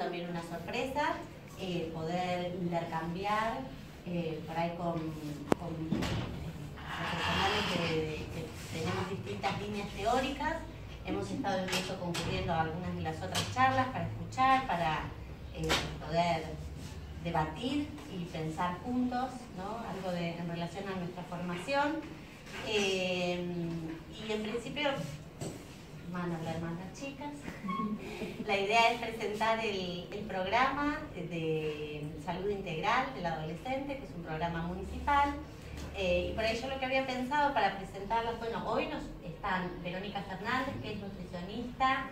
también una sorpresa, poder intercambiar por ahí con profesionales que tenemos distintas líneas teóricas. Hemos estado incluso concurriendo a algunas de las otras charlas para escuchar, para poder debatir y pensar juntos, ¿no? Algo en relación a nuestra formación. Y en principio van a hablar más las chicas. La idea es presentar el programa de salud integral del adolescente, que es un programa municipal. Y por ello lo que había pensado para presentarlas, bueno, hoy nos están Verónica Fernández, que es nutricionista,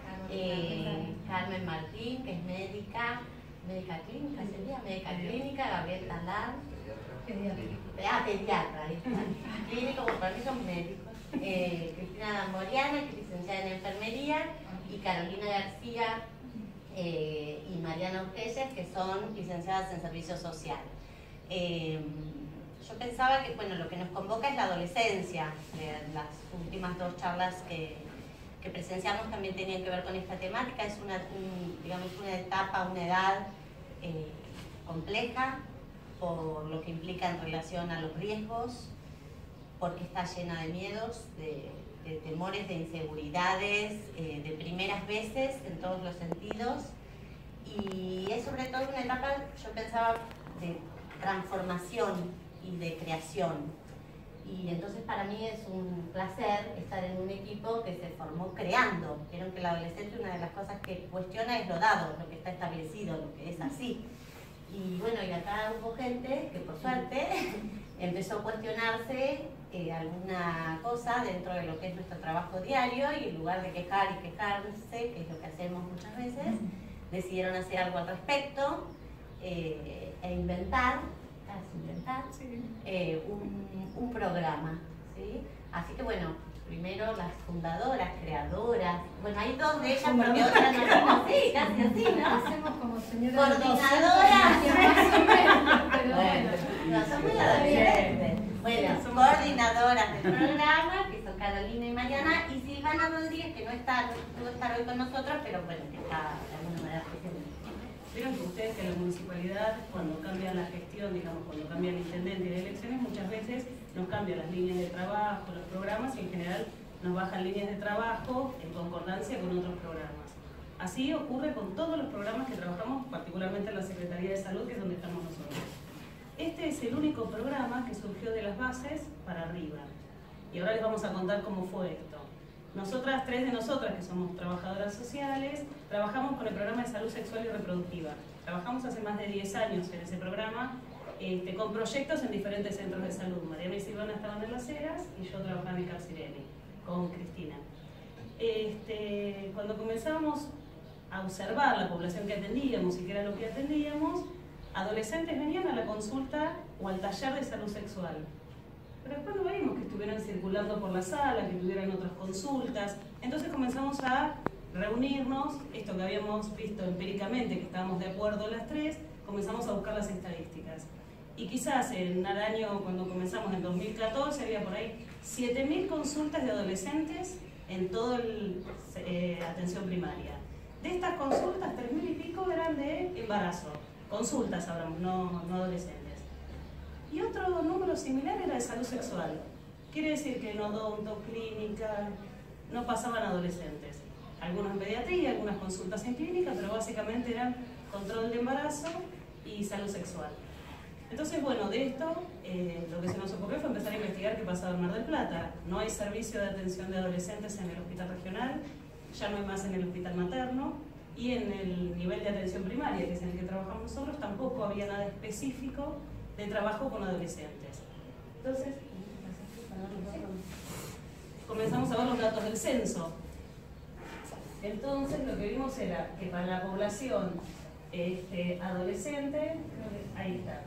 Carmen Martín, que es médica clínica, sería médica clínica, Gabriel Talán, pediatra, clínico, bueno, para mí son médicos, Cristina Moriana, que es licenciada en enfermería, y Carolina García y Mariana Ortelles, que son licenciadas en servicio social. Yo pensaba que, bueno, lo que nos convoca es la adolescencia. Las últimas dos charlas que presenciamos también tenían que ver con esta temática. Es digamos, una etapa, una edad compleja por lo que implica en relación a los riesgos, porque está llena de miedos, de temores, de inseguridades, de primeras veces en todos los sentidos. Y es sobre todo una etapa, yo pensaba, de transformación y de creación. Y entonces para mí es un placer estar en un equipo que se formó creando. Vieron que el adolescente, una de las cosas que cuestiona es lo dado, lo que está establecido, lo que es así. Y bueno, y acá hubo gente que por suerte empezó a cuestionarse alguna cosa dentro de lo que es nuestro trabajo diario, y en lugar de quejar y quejarse, que es lo que hacemos muchas veces, decidieron hacer algo al respecto e inventar un programa, ¿sí? Así que bueno, primero las fundadoras, creadoras, bueno, hay dos de ellas porque otras no somos, sí, casi así, ¿no? Hacemos como señora coordinadoras, pero bueno, no, son muy adolescentes. Bueno, coordinadoras del programa, que son Carolina y Mariana, y Silvana Rodríguez, que no pudo estar hoy con nosotros, pero bueno, que está de alguna manera presente. Vieron que ustedes que en la municipalidad, cuando cambia la gestión, digamos, cuando cambia el intendente y de elecciones, muchas veces nos cambian las líneas de trabajo, los programas, y en general nos bajan líneas de trabajo en concordancia con otros programas. Así ocurre con todos los programas que trabajamos, particularmente en la Secretaría de Salud, que es donde estamos nosotros. Este es el único programa que surgió de las bases para arriba. Y ahora les vamos a contar cómo fue esto. Nosotras, tres de nosotras, que somos trabajadoras sociales, trabajamos con el programa de salud sexual y reproductiva. Trabajamos hace más de 10 años en ese programa, con proyectos en diferentes centros de salud. Mariana y Silvana estaban en Las Heras y yo trabajaba en Capsirelli, con Cristina. Cuando comenzamos a observar la población que atendíamos y qué era lo que atendíamos, adolescentes venían a la consulta o al taller de salud sexual. Pero después no veíamos que estuvieran circulando por la sala, que tuvieran otras consultas. Entonces comenzamos a reunirnos, esto que habíamos visto empíricamente, que estábamos de acuerdo las tres, comenzamos a buscar las estadísticas. Y quizás en el año, cuando comenzamos en 2014, había por ahí 7.000 consultas de adolescentes en toda atención primaria. De estas consultas, 3.000 y pico eran de embarazo. Consultas hablamos, no adolescentes. Y otro número similar era de salud sexual. Quiere decir que en odonto, clínica, no pasaban adolescentes. Algunos en pediatría, algunas consultas en clínica, pero básicamente eran control de embarazo y salud sexual. Entonces, bueno, de esto lo que se nos ocurrió fue empezar a investigar qué pasaba en Mar del Plata. No hay servicio de atención de adolescentes en el hospital regional, ya no hay más en el hospital materno, y en el nivel de atención primaria, que es en el que trabajamos nosotros, tampoco había nada específico de trabajo con adolescentes. Entonces, comenzamos a ver los datos del censo. Entonces, lo que vimos era que para la población adolescente, ahí está,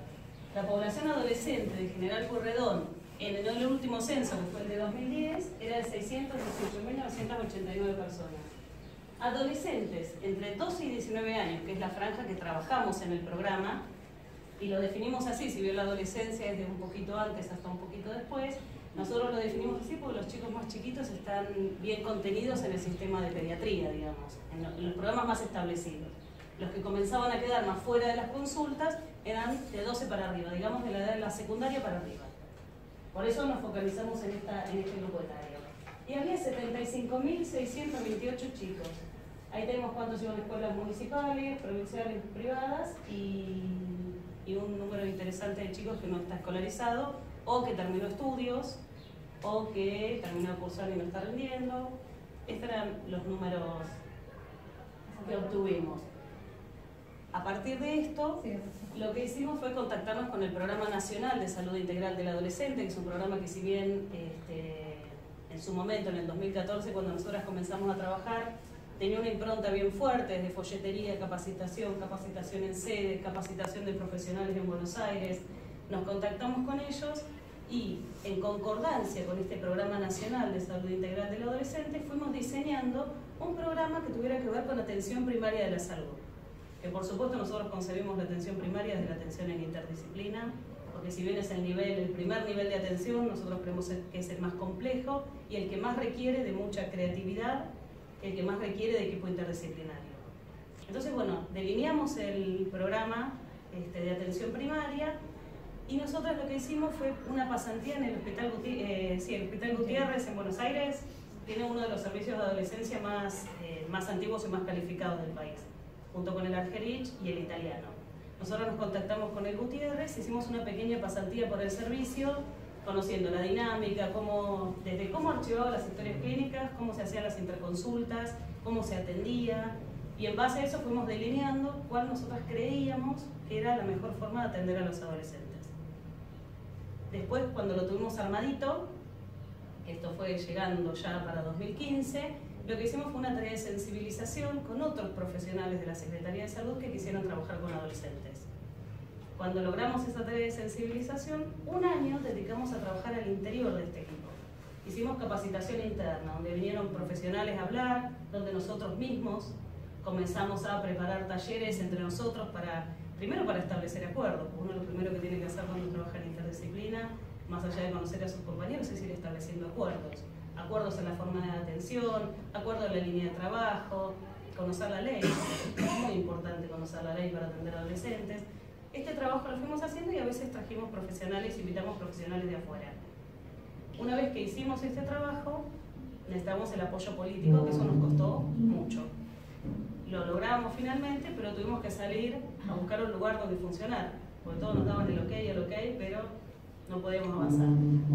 la población adolescente de General Pueyrredón en el último censo, que fue el de 2010, era de 618.989 personas. Adolescentes entre 12 y 19 años, que es la franja que trabajamos en el programa, y lo definimos así, si bien la adolescencia es de un poquito antes hasta un poquito después, nosotros lo definimos así porque los chicos más chiquitos están bien contenidos en el sistema de pediatría, digamos, en los programas más establecidos. Los que comenzaban a quedar más fuera de las consultas eran de 12 para arriba, digamos de la edad de la secundaria para arriba. Por eso nos focalizamos en este grupo etario. Y había 75.628 chicos. Ahí tenemos cuántos iban a escuelas municipales, provinciales, privadas y un número interesante de chicos que no está escolarizado o que terminó estudios o que terminó de cursar y no está rendiendo. Estos eran los números que obtuvimos. A partir de esto, lo que hicimos fue contactarnos con el Programa Nacional de Salud Integral del Adolescente, que es un programa que si bien en su momento, en el 2014, cuando nosotras comenzamos a trabajar, tenía una impronta bien fuerte, desde folletería, capacitación en sede, capacitación de profesionales en Buenos Aires. Nos contactamos con ellos y, en concordancia con este Programa Nacional de Salud Integral del Adolescente, fuimos diseñando un programa que tuviera que ver con atención primaria de la salud. Que por supuesto nosotros concebimos la atención primaria desde la atención en interdisciplina, porque si bien es el primer nivel de atención, nosotros creemos que es el más complejo y el que más requiere de mucha creatividad, el que más requiere de equipo interdisciplinario. Entonces, bueno, delineamos el programa de atención primaria y nosotros lo que hicimos fue una pasantía en el Hospital Gutiérrez en Buenos Aires. Tiene uno de los servicios de adolescencia más antiguos y más calificados del país, junto con el Argerich y el italiano. Nosotros nos contactamos con el Gutiérrez, hicimos una pequeña pasantía por el servicio, conociendo la dinámica, desde cómo archivaba las historias clínicas, cómo se hacían las interconsultas, cómo se atendía, y en base a eso fuimos delineando cuál nosotros creíamos que era la mejor forma de atender a los adolescentes. Después, cuando lo tuvimos armadito, esto fue llegando ya para 2015, lo que hicimos fue una tarea de sensibilización con otros profesionales de la Secretaría de Salud que quisieron trabajar con adolescentes. Cuando logramos esa tarea de sensibilización, un año dedicamos a trabajar al interior de este equipo. Hicimos capacitación interna, donde vinieron profesionales a hablar, donde nosotros mismos comenzamos a preparar talleres entre nosotros primero para establecer acuerdos. Uno lo primero que tiene que hacer cuando trabaja en interdisciplina, más allá de conocer a sus compañeros, es ir estableciendo acuerdos. Acuerdos en la forma de atención, acuerdo en la línea de trabajo, conocer la ley. Es muy importante conocer la ley para atender a adolescentes. Este trabajo lo fuimos haciendo y a veces trajimos profesionales, invitamos profesionales de afuera. Una vez que hicimos este trabajo, necesitamos el apoyo político, que eso nos costó mucho. Lo logramos finalmente, pero tuvimos que salir a buscar un lugar donde funcionar, porque todos nos daban el ok, pero no podíamos avanzar.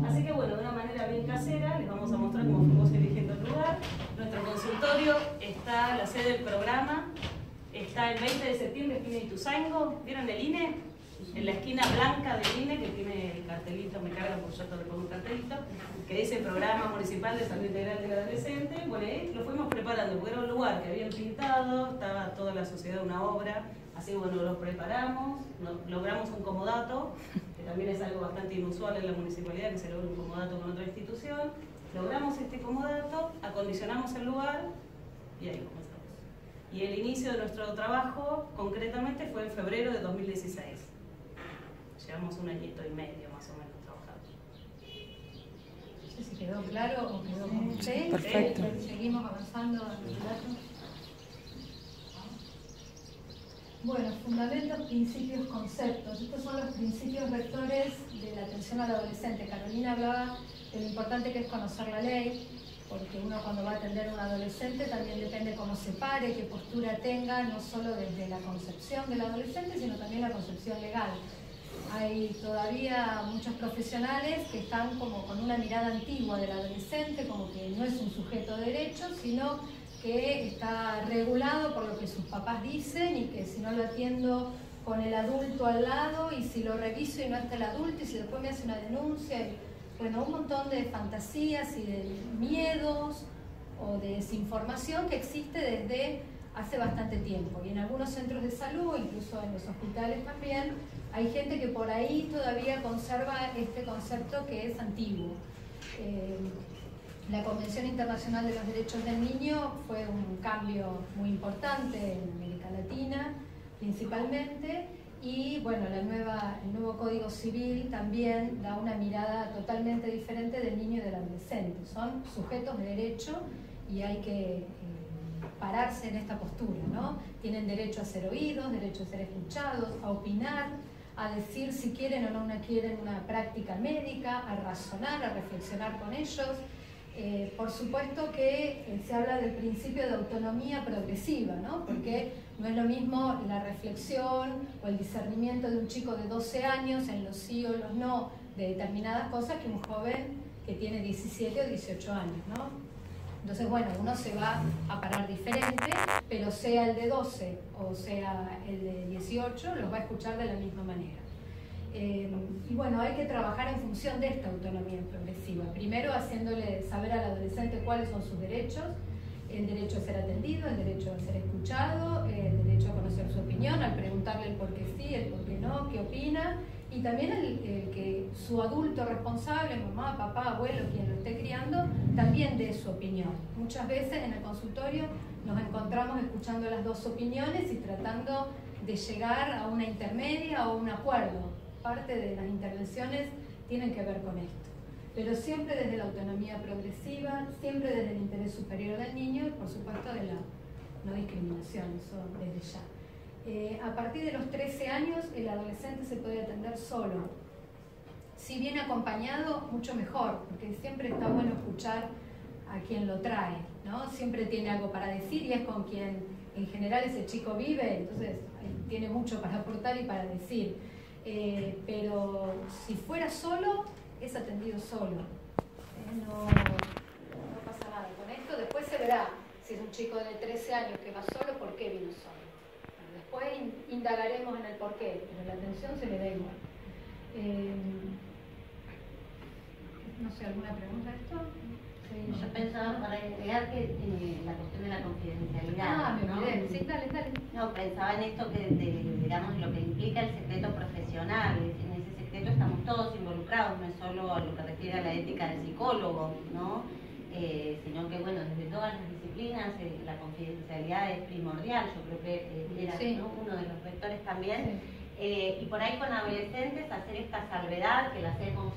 Así que bueno, de una manera bien casera, les vamos a mostrar cómo fuimos eligiendo el lugar. Nuestro consultorio está, la sede del programa, está el 20 de septiembre, esquina de Ituzaingó. ¿Vieron el INE? En la esquina blanca del INE, que tiene el cartelito, me cargan porque yo le pongo un cartelito, que dice Programa Municipal de Salud Integral del Adolescente. Bueno, ahí lo fuimos preparando, porque era un lugar que habían pintado, estaba toda la sociedad una obra, así que bueno, lo preparamos, logramos un comodato, que también es algo bastante inusual en la municipalidad, que se logra un comodato con otra institución. Logramos este comodato, acondicionamos el lugar y ahí comenzamos. Y el inicio de nuestro trabajo, concretamente, fue en febrero de 2016. Llevamos un añito y medio más o menos trabajando. No sé si quedó claro o quedó sí, perfecto. Seguimos avanzando al relato. Bueno, fundamentos, principios, conceptos. Estos son los principios rectores de la atención al adolescente. Carolina hablaba de lo importante que es conocer la ley, porque uno cuando va a atender a un adolescente también depende cómo se pare, qué postura tenga, no solo desde la concepción del adolescente, sino también la concepción legal. Hay todavía muchos profesionales que están como con una mirada antigua del adolescente, como que no es un sujeto de derecho, sino que está regulado por lo que sus papás dicen y que si no lo atiendo con el adulto al lado y si lo reviso y no está el adulto y si después me hace una denuncia, y, bueno, un montón de fantasías y de miedos o de desinformación que existe desde hace bastante tiempo. Y en algunos centros de salud, incluso en los hospitales también, hay gente que por ahí todavía conserva este concepto que es antiguo. La Convención Internacional de los Derechos del Niño fue un cambio muy importante en América Latina, principalmente, y bueno, el nuevo Código Civil también da una mirada totalmente diferente del niño y del adolescente. Son sujetos de derecho y hay que pararse en esta postura, ¿no? Tienen derecho a ser oídos, derecho a ser escuchados, a opinar, a decir si quieren o no quieren una práctica médica, a razonar, a reflexionar con ellos. Por supuesto que se habla del principio de autonomía progresiva, ¿no? Porque no es lo mismo la reflexión o el discernimiento de un chico de 12 años en los sí o los no de determinadas cosas que un joven que tiene 17 o 18 años, ¿no? Entonces, bueno, uno se va a parar diferente, pero sea el de 12 o sea el de 18, los va a escuchar de la misma manera. Y bueno, hay que trabajar en función de esta autonomía progresiva. Primero, haciéndole saber al adolescente cuáles son sus derechos: el derecho a ser atendido, el derecho a ser escuchado, el derecho a conocer su opinión, al preguntarle el por qué sí, el por qué no, qué opina, y también el que su adulto responsable, mamá, papá, abuelo, quien lo esté criando, también dé su opinión. Muchas veces en el consultorio nos encontramos escuchando las dos opiniones y tratando de llegar a una intermedia o un acuerdo. Parte de las intervenciones tienen que ver con esto, pero siempre desde la autonomía progresiva, siempre desde el interés superior del niño y por supuesto de la no discriminación, eso desde ya. A partir de los 13 años el adolescente se puede atender solo. Si viene acompañado, mucho mejor, porque siempre está bueno escuchar a quien lo trae, ¿no? Siempre tiene algo para decir y es con quien en general ese chico vive, entonces tiene mucho para aportar y para decir. Pero si fuera solo, es atendido solo. No pasa nada con esto. Después se verá si es un chico de 13 años que va solo, por qué vino solo. Después indagaremos en el por qué, pero la atención se le da igual. No sé, ¿alguna pregunta de esto? Sí. Yo pensaba para agregar que la cuestión de la confidencialidad. Me olvidé. Sí, dale. No, pensaba en esto que digamos lo que implica el secreto profesional. En ese secreto estamos todos involucrados, no es solo lo que refiere a la ética del psicólogo, ¿no? Sino que bueno, desde todas las disciplinas la confidencialidad es primordial. Yo creo que era, sí, ¿no?, uno de los rectores también. Sí. Y por ahí con adolescentes hacer esta salvedad que la hacemos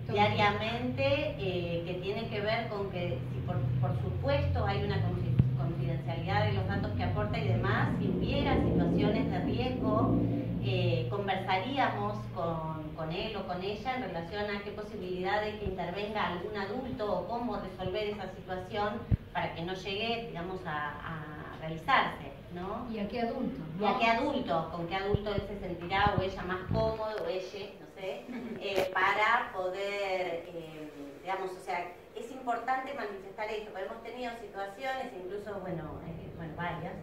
diariamente, que tiene que ver con que si por supuesto hay una confidencialidad de los datos que aporta y demás, si hubiera situaciones de riesgo, conversaríamos con él o con ella en relación a qué posibilidad de que intervenga algún adulto o cómo resolver esa situación para que no llegue, digamos, a realizarse, ¿no? ¿Y a qué adulto? ¿Y a qué adulto? ¿Con qué adulto él se sentirá o ella más cómodo o ella, no sé, para poder, digamos, o sea, es importante manifestar esto, porque hemos tenido situaciones, incluso, bueno, varias,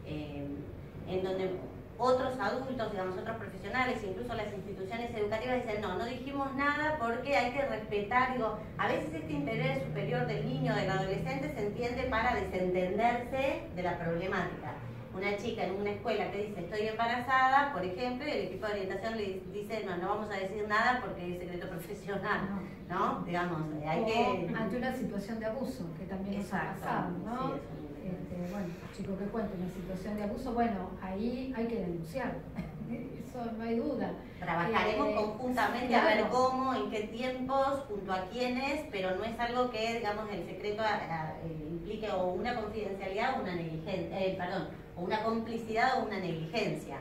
en donde otros adultos, digamos, otros profesionales, incluso las instituciones educativas dicen, no dijimos nada porque hay que respetar, digo, a veces este interés superior del niño, del adolescente, se entiende para desentenderse de la problemática. Una chica en una escuela que dice, estoy embarazada, por ejemplo, y el equipo de orientación le dice, no vamos a decir nada porque es secreto profesional, ¿no? Digamos, hay que... Ante una situación de abuso, que también nos ha pasado, ¿no? Sí, bueno, chico que cuenta una situación de abuso, bueno, ahí hay que denunciar, eso no hay duda. Trabajaremos conjuntamente, claro, a ver cómo, en qué tiempos, junto a quiénes, pero no es algo que, digamos, el secreto implique o una confidencialidad o una negligencia, o una complicidad o una negligencia,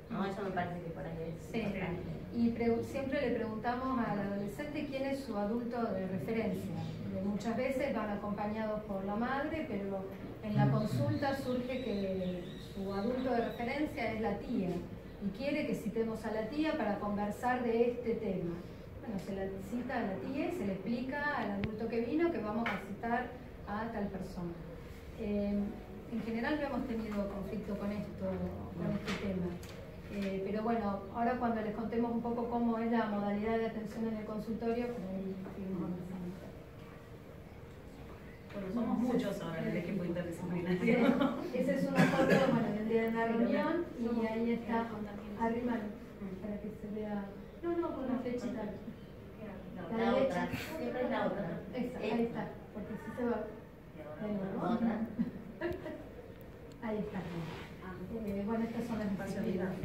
¿no? Eso me parece que por ahí es importante. Y siempre le preguntamos al adolescente quién es su adulto de referencia. Muchas veces van acompañados por la madre, pero en la consulta surge que su adulto de referencia es la tía y quiere que citemos a la tía para conversar de este tema. Bueno, se la cita a la tía y se le explica al adulto que vino que vamos a citar a tal persona. En general no hemos tenido conflicto con este tema. Pero bueno, ahora cuando les contemos un poco cómo es la modalidad de atención en el consultorio, por ahí seguimos avanzando. Bueno, somos muchos ahora en el equipo interdisciplinario. Ese es una foto, del día de la reunión, y ahí está, arriba, para que se vea, con una flechita. La otra, siempre es la otra. Ahí está, porque si se va. Ahí está. Bueno, estas son las especialidades.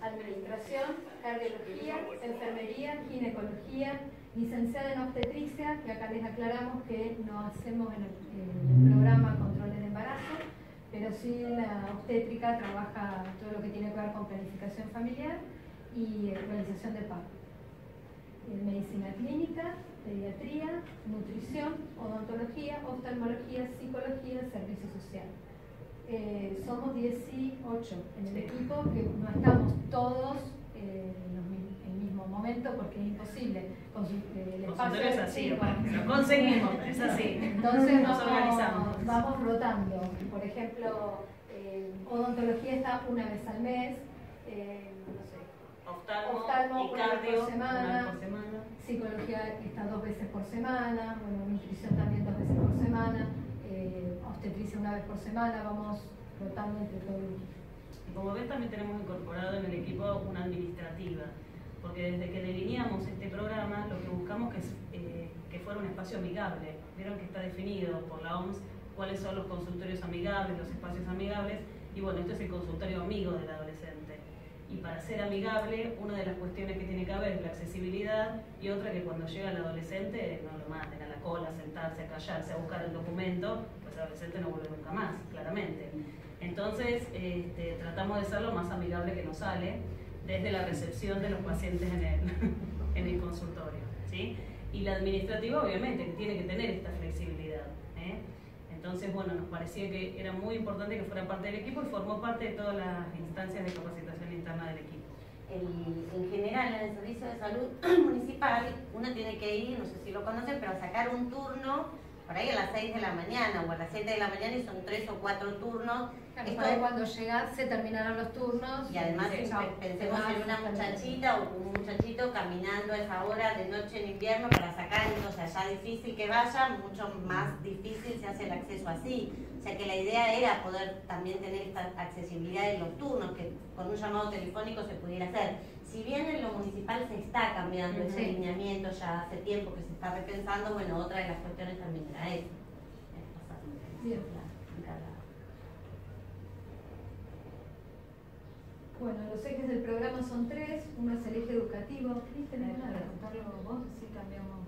Administración, cardiología, enfermería, ginecología, licenciada en obstetricia, que acá les aclaramos que no hacemos en el programa controles de embarazo, pero sí la obstétrica trabaja todo lo que tiene que ver con planificación familiar y realización de parto. Medicina clínica, pediatría, nutrición, odontología, oftalmología, psicología, servicio social. Somos 18 en el equipo, que no estamos todos en el mismo momento porque es imposible. El espacio es así, lo conseguimos, es así. Entonces nos organizamos. Vamos rotando. Por ejemplo, odontología está una vez al mes, no sé, oftalmo y una vez cardio, por semana, una vez por semana. Psicología está 2 veces por semana, bueno, nutrición también 2 veces por semana, obstetricia una vez por semana, vamos rotando entre todo el equipo. Y como ven, también tenemos incorporado en el equipo una administrativa, porque desde que delineamos este programa lo que buscamos es que fuera un espacio amigable. Vieron que está definido por la OMS cuáles son los consultorios amigables, los espacios amigables, y bueno, esto es el consultorio amigo del adolescente. Y para ser amigable, una de las cuestiones que tiene que haber es la accesibilidad, y otra que cuando llega el adolescente no lo manden a la cola, a sentarse, a callarse, a buscar el documento, pues el adolescente no vuelve nunca más, claramente. Entonces, tratamos de ser lo más amigable que nos sale desde la recepción de los pacientes en el consultorio, ¿sí? Y la administrativa, obviamente, que tiene que tener esta flexibilidad, ¿eh? Entonces, bueno, nos parecía que era muy importante que fuera parte del equipo y formó parte de todas las instancias de capacitación interna del equipo. En general, en el servicio de salud municipal, uno tiene que ir, no sé si lo conocen, pero sacar un turno por ahí a las 6 de la mañana o a las 7 de la mañana, y son 3 o 4 turnos. Esto es cuando llegas, se terminarán los turnos. Y además pensemos en una muchachita o un muchachito caminando a esa hora de noche en invierno para sacar, entonces ya difícil que vaya, mucho más difícil se hace el acceso así. O sea que la idea era poder también tener esta accesibilidad en los turnos, que con un llamado telefónico se pudiera hacer. Si bien en lo municipal se está cambiando ese lineamiento, ya hace tiempo que se está repensando, bueno, otra de las cuestiones también era eso. Bien. Bueno, los ejes del programa son 3, uno es el eje educativo. ¿Tenés ganas de contarlo vos? Sí, cambiamos.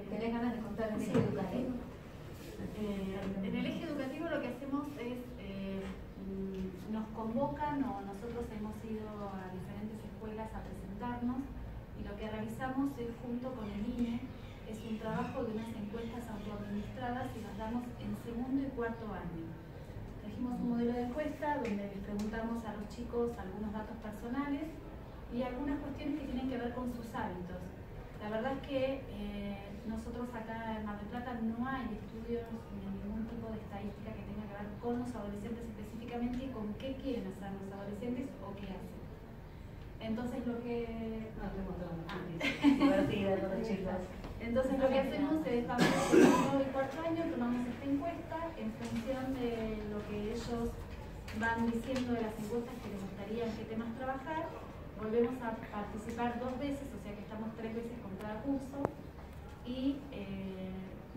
¿Tenés ganas de contar el eje educativo? En el eje educativo lo que hacemos es, nos convocan o nosotros hemos ido a diferentes escuelas a presentarnos, y lo que realizamos es, junto con el INE, es un trabajo de unas encuestas autoadministradas y las damos en segundo y cuarto año. Trajimos un modelo de encuesta donde les preguntamos a los chicos algunos datos personales y algunas cuestiones que tienen que ver con sus hábitos. La verdad es que nosotros acá en Mar del Plata no hay estudios ni ningún tipo de estadística que tenga que ver con los adolescentes específicamente y con qué quieren hacer los adolescentes o qué hacen. Entonces lo que... divertida con los chicos. Entonces lo que hacemos es, vamos en el segundo y cuarto año, tomamos esta encuesta en función de lo que ellos van diciendo de las encuestas que les gustaría en qué temas trabajar. Volvemos a participar 2 veces, o sea que estamos 3 veces con cada curso, y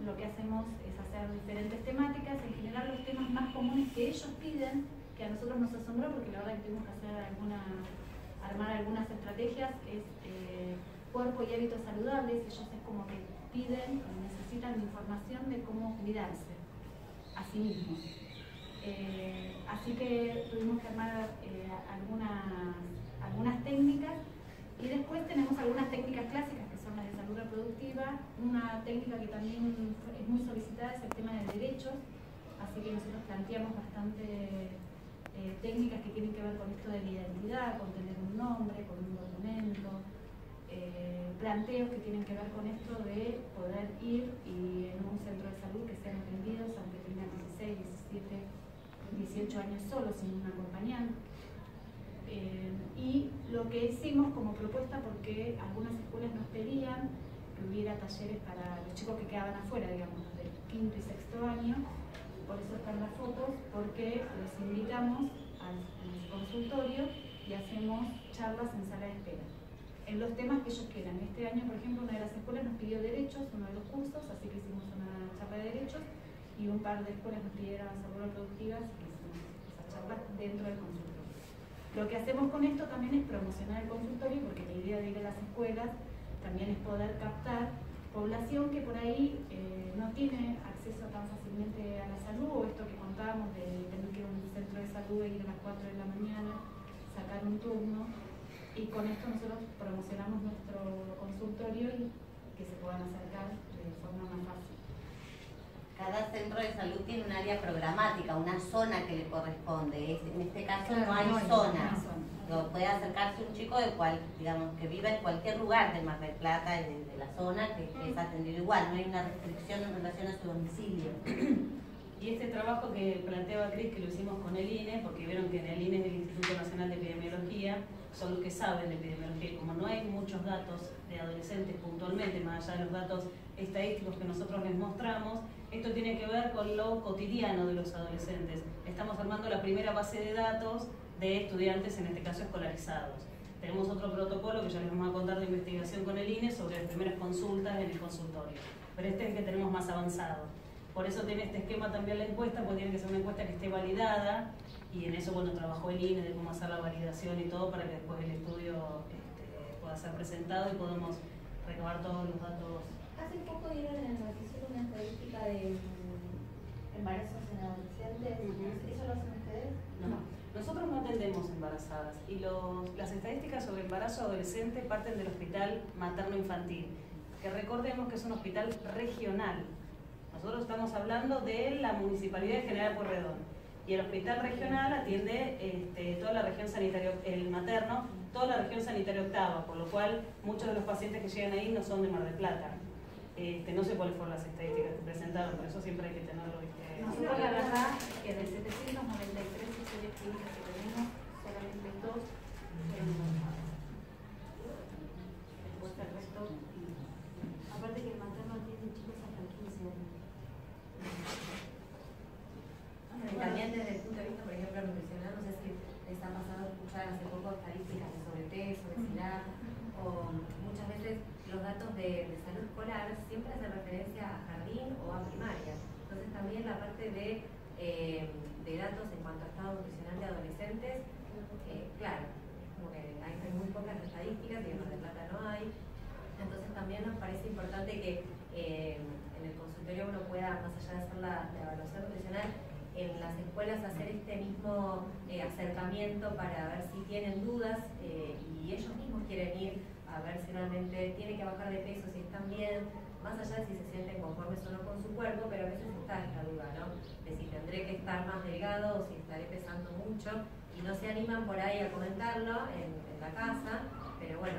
lo que hacemos es hacer diferentes temáticas, en general los temas más comunes que ellos piden, que a nosotros nos asombró porque la verdad que tuvimos que hacer armar algunas estrategias, es cuerpo y hábitos saludables. Ellos es como que piden y necesitan información de cómo cuidarse a sí mismos. Así que tuvimos que armar algunas técnicas, y después tenemos algunas técnicas clásicas que son las de salud reproductiva. Una técnica que también es muy solicitada es el tema de derechos, así que nosotros planteamos bastante técnicas que tienen que ver con esto de la identidad, con tener un nombre, con un documento, planteos que tienen que ver con esto de poder ir y en un centro de salud que sean atendidos aunque tengan 16, 17, 18 años solos sin un acompañante. Y lo que hicimos como propuesta, porque algunas escuelas nos pedían que hubiera talleres para los chicos que quedaban afuera, digamos, del 5º y 6º año, por eso están las fotos, porque los invitamos al consultorio y hacemos charlas en sala de espera en los temas que ellos quieran. Este año, por ejemplo, una de las escuelas nos pidió derechos, uno de los cursos, así que hicimos una charla de derechos, y un par de escuelas nos pidieron salud reproductiva, así que hicimos esas charlas dentro del consultorio. Lo que hacemos con esto también es promocionar el consultorio, porque la idea de ir a las escuelas también es poder captar población que por ahí no tiene acceso tan fácilmente a la salud, o esto que contábamos de tener que ir a un centro de salud e ir a las 4 de la mañana, sacar un turno, y con esto nosotros promocionamos nuestro consultorio y que se puedan acercar de forma más fácil. Cada centro de salud tiene un área programática, una zona que le corresponde. En este caso no hay zona. Puede acercarse un chico digamos, que viva en cualquier lugar de Mar del Plata y de la zona, que es atendido igual. No hay una restricción en relación a su domicilio. Y este trabajo que planteaba Cris, que lo hicimos con el INE, porque vieron que en el INE es el Instituto Nacional de Epidemiología, son los que saben de epidemiología, y como no hay muchos datos de adolescentes puntualmente, más allá de los datos estadísticos que nosotros les mostramos, esto tiene que ver con lo cotidiano de los adolescentes. Estamos armando la primera base de datos de estudiantes, en este caso escolarizados. Tenemos otro protocolo que ya les vamos a contar de investigación con el INE sobre las primeras consultas en el consultorio, pero este es el que tenemos más avanzado. Por eso tiene este esquema también la encuesta, porque tiene que ser una encuesta que esté validada, y en eso trabajó el INE de cómo hacer la validación y todo para que después el estudio pueda ser presentado y podamos recabar todos los datos. Hace poco dieron en la noticia una estadística de embarazos en adolescentes. ¿Eso lo hacen ustedes? No. Nosotros no atendemos embarazadas, y las estadísticas sobre embarazo adolescente parten del Hospital Materno-Infantil, que recordemos que es un hospital regional. Nosotros estamos hablando de la Municipalidad de General Pueyrredón, y el hospital regional atiende toda la región sanitaria, el materno, toda la región sanitaria octava, por lo cual muchos de los pacientes que llegan ahí no son de Mar del Plata. No sé cuáles fueron las estadísticas que presentaron, por eso siempre hay que tenerlo. Nosotros la verdad que de 793 historias clínicas que tenemos, solamente 2 fueron embarazadas. Después el resto, aparte que el materno atiende chicos hasta 15 años. También desde el punto de vista, por ejemplo, nutricional, no sé si les ha pasado escuchar hace poco estadísticas de sobrepeso, obesidad, o muchas veces los datos de salud escolar siempre hacen referencia a jardín o a primaria. Entonces también la parte de datos en cuanto a estado nutricional de adolescentes, claro, como que hay muy pocas estadísticas y en Mar del Plata no hay. Entonces también nos parece importante que en el consultorio uno pueda, más allá de hacer la evaluación nutricional, en las escuelas hacer este mismo acercamiento para ver si tienen dudas y ellos mismos quieren ir a ver si realmente tienen que bajar de peso, si están bien, más allá de si se sienten conformes o no con su cuerpo, pero a veces está esta duda, ¿no? De si tendré que estar más delgado o si estaré pesando mucho, y no se animan por ahí a comentarlo en la casa, pero bueno,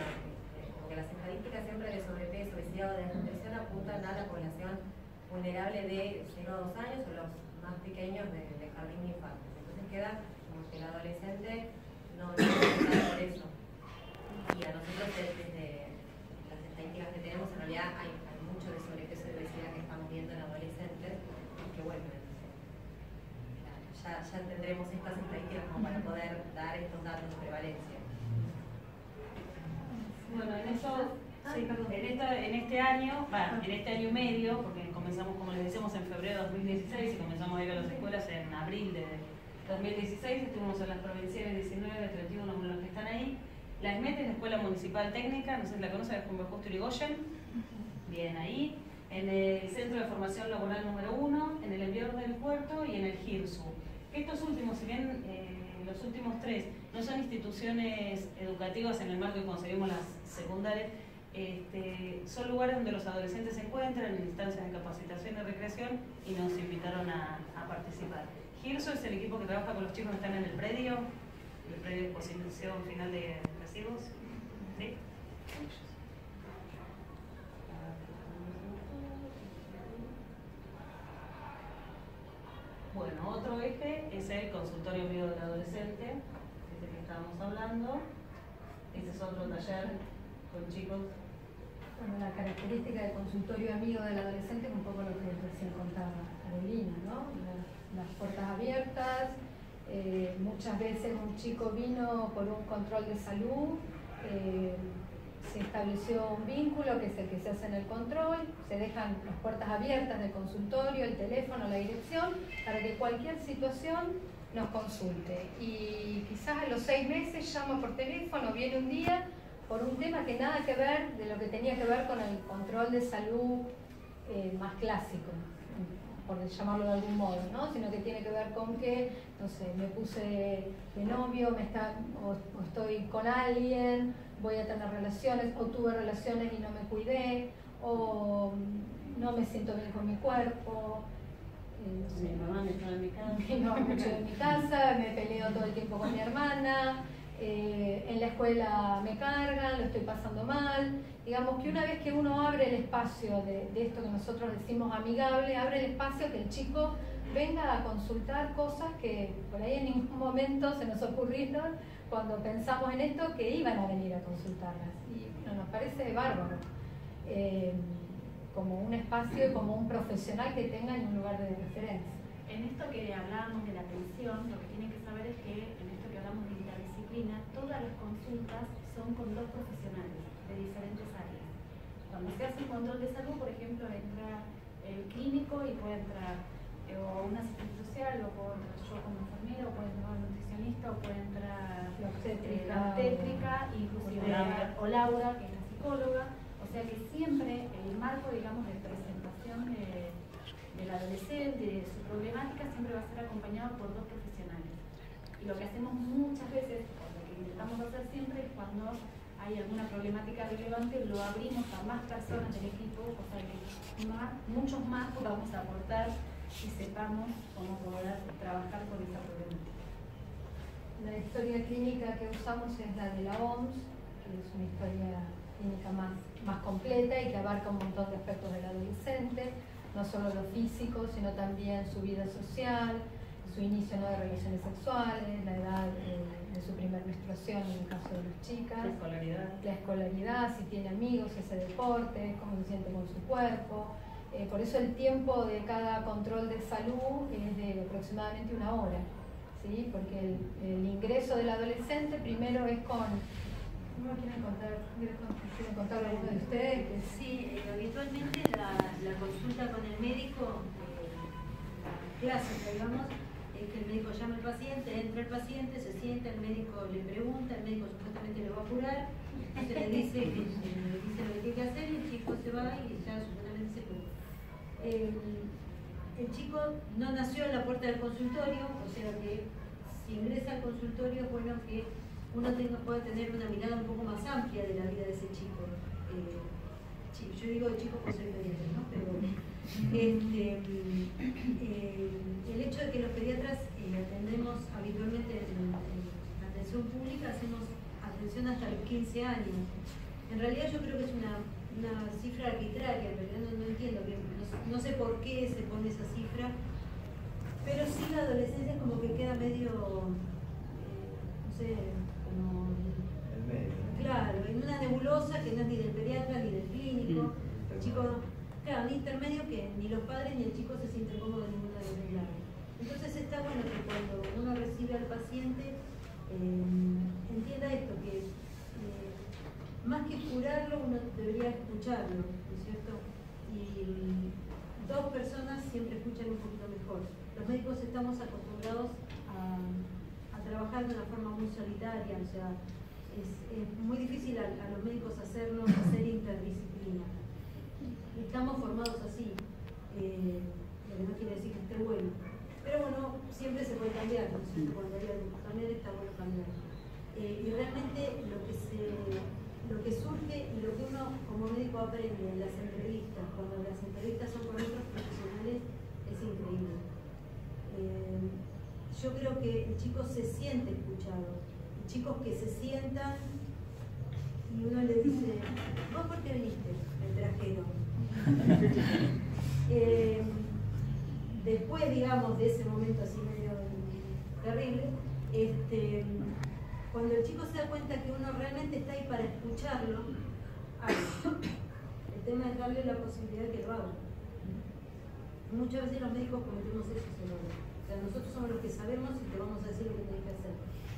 como que las estadísticas siempre de sobrepeso, obesidad o de desnutrición apuntan a la población vulnerable de 0 a 2 años o los más pequeños de jardín de infantes. Entonces queda como que el adolescente no está por eso. Y a nosotros desde las estadísticas que tenemos, en realidad hay mucho de sobrepeso y obesidad que estamos viendo en adolescentes, que bueno, ya tendremos estas estadísticas como para poder dar estos datos de prevalencia. Bueno, en este año y medio, porque comenzamos, como les decíamos, en febrero de 2016 y comenzamos a ir a las escuelas en abril de 2016, estuvimos en las provinciales 19, 31, los que están ahí. La ESMET es la Escuela Municipal Técnica, no sé si la conocen, es Juan Justo Irigoyen, bien ahí. En el Centro de Formación Laboral número 1, en el Enviador del Puerto y en el GIRSU. Estos últimos, si bien los últimos 3 no son instituciones educativas en el marco que conseguimos las secundarias, son lugares donde los adolescentes se encuentran en instancias de capacitación y recreación y nos invitaron a participar. GIRSU es el equipo que trabaja con los chicos que están en el predio de exposición final de residuos. ¿Sí? Bueno, otro eje es el consultorio amigo del adolescente, del que estábamos hablando. Este es otro taller con chicos. Bueno, la característica del consultorio amigo del adolescente es un poco lo que recién contaba Carolina, ¿no? Las puertas abiertas, muchas veces un chico vino por un control de salud, se estableció un vínculo que es el que se hace en el control, se dejan las puertas abiertas del consultorio, el teléfono, la dirección, para que cualquier situación nos consulte. Y quizás a los 6 meses llama por teléfono, viene un día por un tema que nada que ver de lo que tenía que ver con el control de salud más clásico, por llamarlo de algún modo, ¿no? Sino que tiene que ver con que, no sé, me puse de novio, o estoy con alguien, voy a tener relaciones, o tuve relaciones y no me cuidé, o no me siento bien con mi cuerpo. No sé, mi mamá me echó de mi casa. Mi mamá me echó de mi casa, me peleo todo el tiempo con mi hermana, en la escuela me cargan, lo estoy pasando mal. Digamos que una vez que uno abre el espacio de esto que nosotros decimos amigable, abre el espacio que el chico venga a consultar cosas que por ahí en ningún momento se nos ocurrieron cuando pensamos en esto, que iban a venir a consultarlas. Y bueno, nos parece bárbaro. Como un espacio, como un profesional que tenga en un lugar de referencia. En esto que hablábamos de la atención, lo que tienen que saber es que en esto que hablamos de interdisciplina, todas las consultas son con 2 profesionales de diferentes áreas. Cuando se hace un control de salud, por ejemplo, entra el clínico y puede entrar o un asistente social, o puedo entrar yo como enfermera, o puede entrar un nutricionista, o puede entrar la obstétrica, inclusive o Laura, que es la psicóloga. O sea que siempre el marco, digamos, de presentación del adolescente, de su problemática, siempre va a ser acompañado por 2 profesionales. Y lo que hacemos muchas veces, o lo que intentamos hacer siempre, es cuando hay alguna problemática relevante, lo abrimos a más personas del equipo, o sea que muchos más podamos aportar y sepamos cómo poder trabajar con esa problemática. La historia clínica que usamos es la de la OMS, que es una historia clínica más completa y que abarca un montón de aspectos del adolescente, no solo lo físico, sino también su vida social, su inicio de relaciones sexuales, la edad de su primera menstruación en el caso de las chicas, la escolaridad, si tiene amigos, si hace deporte, cómo se siente con su cuerpo. Por eso el tiempo de cada control de salud es de aproximadamente 1 hora, ¿sí? Porque el ingreso del adolescente primero es con... ¿No quieren contar alguno de ustedes? Sí, habitualmente la consulta con el médico, la clásica, digamos, es que el médico llama al paciente, entra el paciente, se sienta, el médico le pregunta, el médico supuestamente le va a curar, entonces le dice lo que tiene que hacer y el chico se va y ya supuestamente se cura. El chico no nació en la puerta del consultorio, o sea que si ingresa al consultorio es bueno que uno puede tener una mirada un poco más amplia de la vida de ese chico. Yo digo chico por ser pediatra, ¿no? Pero el hecho de que los pediatras atendemos habitualmente en la atención pública, hacemos atención hasta los 15 años. En realidad yo creo que es una cifra arbitraria, pero no entiendo bien, no sé por qué se pone esa cifra, pero sí la adolescencia es como que queda medio, no sé, como... El medio. Claro, en una nebulosa que no es ni del pediatra ni del clínico. El chico, claro, un intermedio que ni los padres ni el chico se sienten cómodos en ninguna de los lados. Entonces está bueno que cuando uno recibe al paciente entienda esto, que más que curarlo uno debería escucharlo, ¿no es cierto? Y 2 personas siempre escuchan un poquito mejor. Los médicos estamos acostumbrados a trabajar de una forma muy solitaria, o sea, es muy difícil a los médicos hacer interdisciplina. Estamos formados así, lo que no quiere decir que esté bueno. Pero bueno, siempre se puede cambiar, ¿no es cierto? Cuando hay algo que cambiar, está bueno cambiar. Y realmente lo que surge y lo que uno como médico aprende en las entrevistas, cuando las entrevistas son con otros profesionales, es increíble. Yo creo que el chico se siente escuchado. Chicos que se sientan y uno le dice, ¿vos por qué viniste? El trajero. Después, digamos, de ese momento así medio terrible, cuando el chico se da cuenta que uno realmente está ahí para escucharlo, el tema es darle la posibilidad de que lo haga. Muchas veces los médicos cometemos esos errores. O sea, nosotros somos los que sabemos y te vamos a decir lo que tenés que hacer.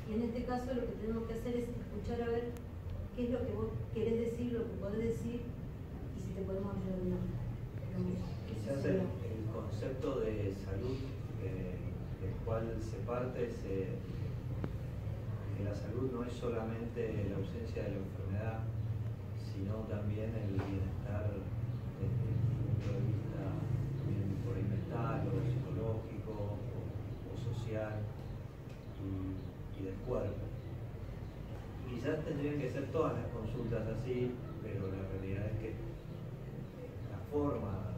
Y en este caso lo que tenemos que hacer es escuchar a ver qué es lo que vos querés decir, lo que podés decir y si te podemos ayudar o no. Quizás el concepto de salud del cual se parte es que la salud no es solamente la ausencia de la enfermedad, todas las consultas así, pero la realidad es que la forma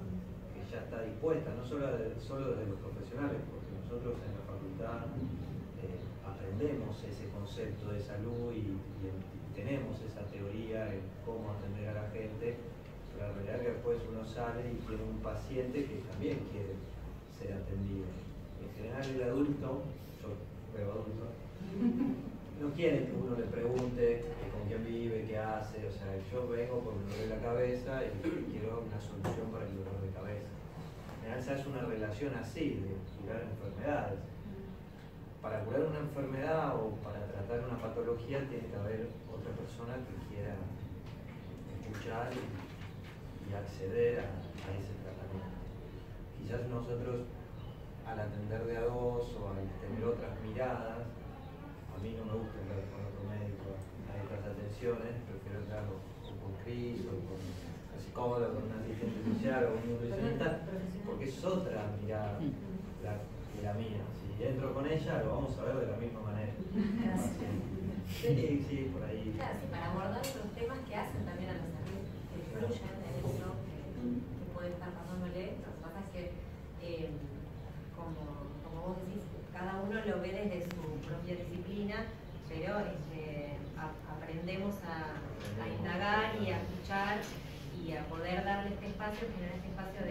que ya está dispuesta, no solo desde los profesionales, porque nosotros en la facultad aprendemos ese concepto de salud y tenemos esa teoría en cómo atender a la gente, pero la realidad es que después uno sale y tiene un paciente que también quiere ser atendido. En general el adulto, yo veo adulto, no quiere que uno le pregunte con quién vive, qué hace, o sea, yo vengo por el dolor de la cabeza y quiero una solución para el dolor de cabeza. En general se hace una relación así, de curar enfermedades. Para curar una enfermedad o para tratar una patología tiene que haber otra persona que quiera escuchar y acceder a ese tratamiento. Quizás nosotros al atender de a dos o al tener otras miradas, a mí no me gusta entrar con otro médico a estas atenciones, prefiero entrar o con Cris o con un psicólogo, con un asistente social o un nutricionista, porque es otra mirada la mía. Si entro con ella, lo vamos a ver de la misma manera. Sí, por ahí. Claro, sí, para abordar los temas que hacen también a la salud, que influyen en eso, que puede estar pasándole. Lo que pasa es que, como vos decís, cada uno lo ve desde su propia disciplina, pero aprendemos a indagar y a escuchar y a poder darle este espacio, generar este espacio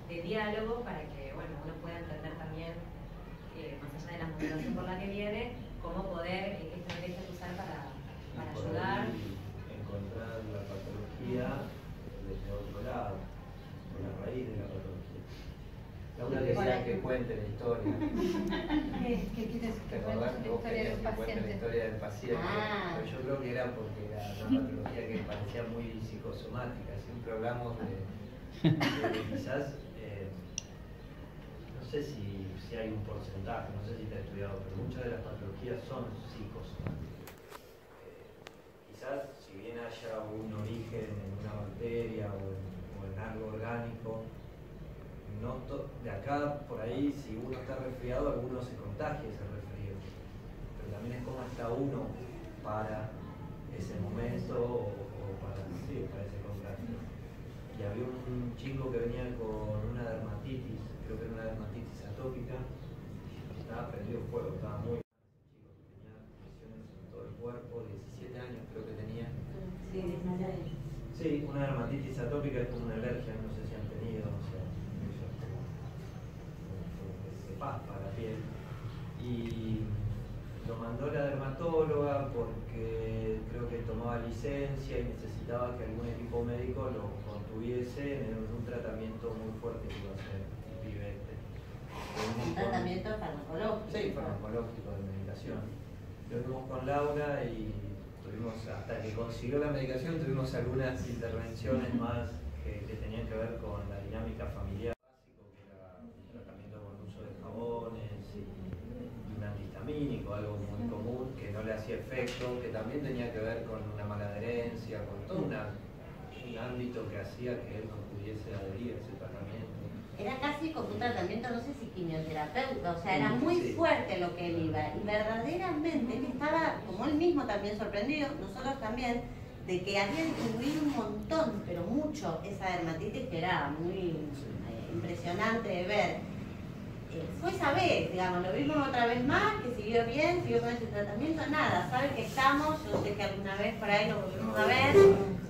de diálogo para que uno pueda entender también, más allá de la motivación por la que viene, cómo poder esta derecha usar para ayudar. Encontrar la patología desde otro lado, por la raíz de la patología. Laura decía que cuente la historia. ¿Qué quieres que cuente la historia del paciente? La historia del paciente. Pero yo creo que era porque era una patología que parecía muy psicosomática. Siempre hablamos de quizás, no sé si hay un porcentaje, no sé si te has estudiado, pero muchas de las patologías son psicosomáticas. Quizás, si bien haya un origen en una bacteria o en algo orgánico, de acá por ahí, si uno está resfriado, alguno se contagia ese resfrío. Pero también es cómo está uno para ese momento o para ese contagio. Y había un chico que venía con una dermatitis, creo que era una dermatitis atópica, estaba prendido fuego, estaba muy mal. Tenía lesiones en todo el cuerpo, 17 años creo que tenía. Sí, una dermatitis atópica es como una alergia, no sé si han tenido, o sea, se paspa la piel. Y lo mandó la dermatóloga porque creo que tomaba licencia y necesitaba que algún equipo médico lo contuviese en un tratamiento muy fuerte que iba a hacer el pibe. Un tratamiento farmacológico. Sí, farmacológico de medicación. Lo vimos con Laura y hasta que consiguió la medicación, tuvimos algunas intervenciones más que tenían que ver con la dinámica familiar. Que era un tratamiento con uso de jabones y un antihistamínico, algo muy común, que no le hacía efecto, que también tenía que ver con una mala adherencia, con todo un ámbito que hacía que él no pudiese adherir a ese tratamiento. Era casi como un tratamiento, no sé si quimioterapeuta, o sea, era muy fuerte lo que él iba. Y verdaderamente él estaba, como él mismo también sorprendido, nosotros también, de que había disminuido un montón, pero mucho, esa dermatitis que era muy impresionante de ver. Fue esa vez, digamos, lo vimos otra vez más, que siguió bien, siguió con ese tratamiento, nada, sabe que estamos, yo sé que alguna vez por ahí lo volvemos a ver,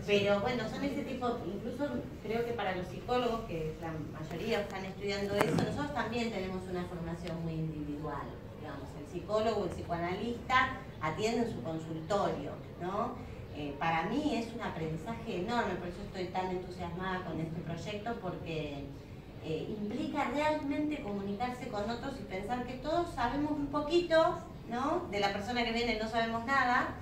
pero bueno, son ese tipo, incluso creo que para los psicólogos, que la mayoría están estudiando eso, nosotros también tenemos una formación muy individual, digamos, el psicólogo, el psicoanalista atiende en su consultorio, ¿no? Para mí es un aprendizaje enorme, por eso estoy tan entusiasmada con este proyecto, porque implica realmente comunicarse con otros y pensar que todos sabemos un poquito, ¿no? De la persona que viene no sabemos nada,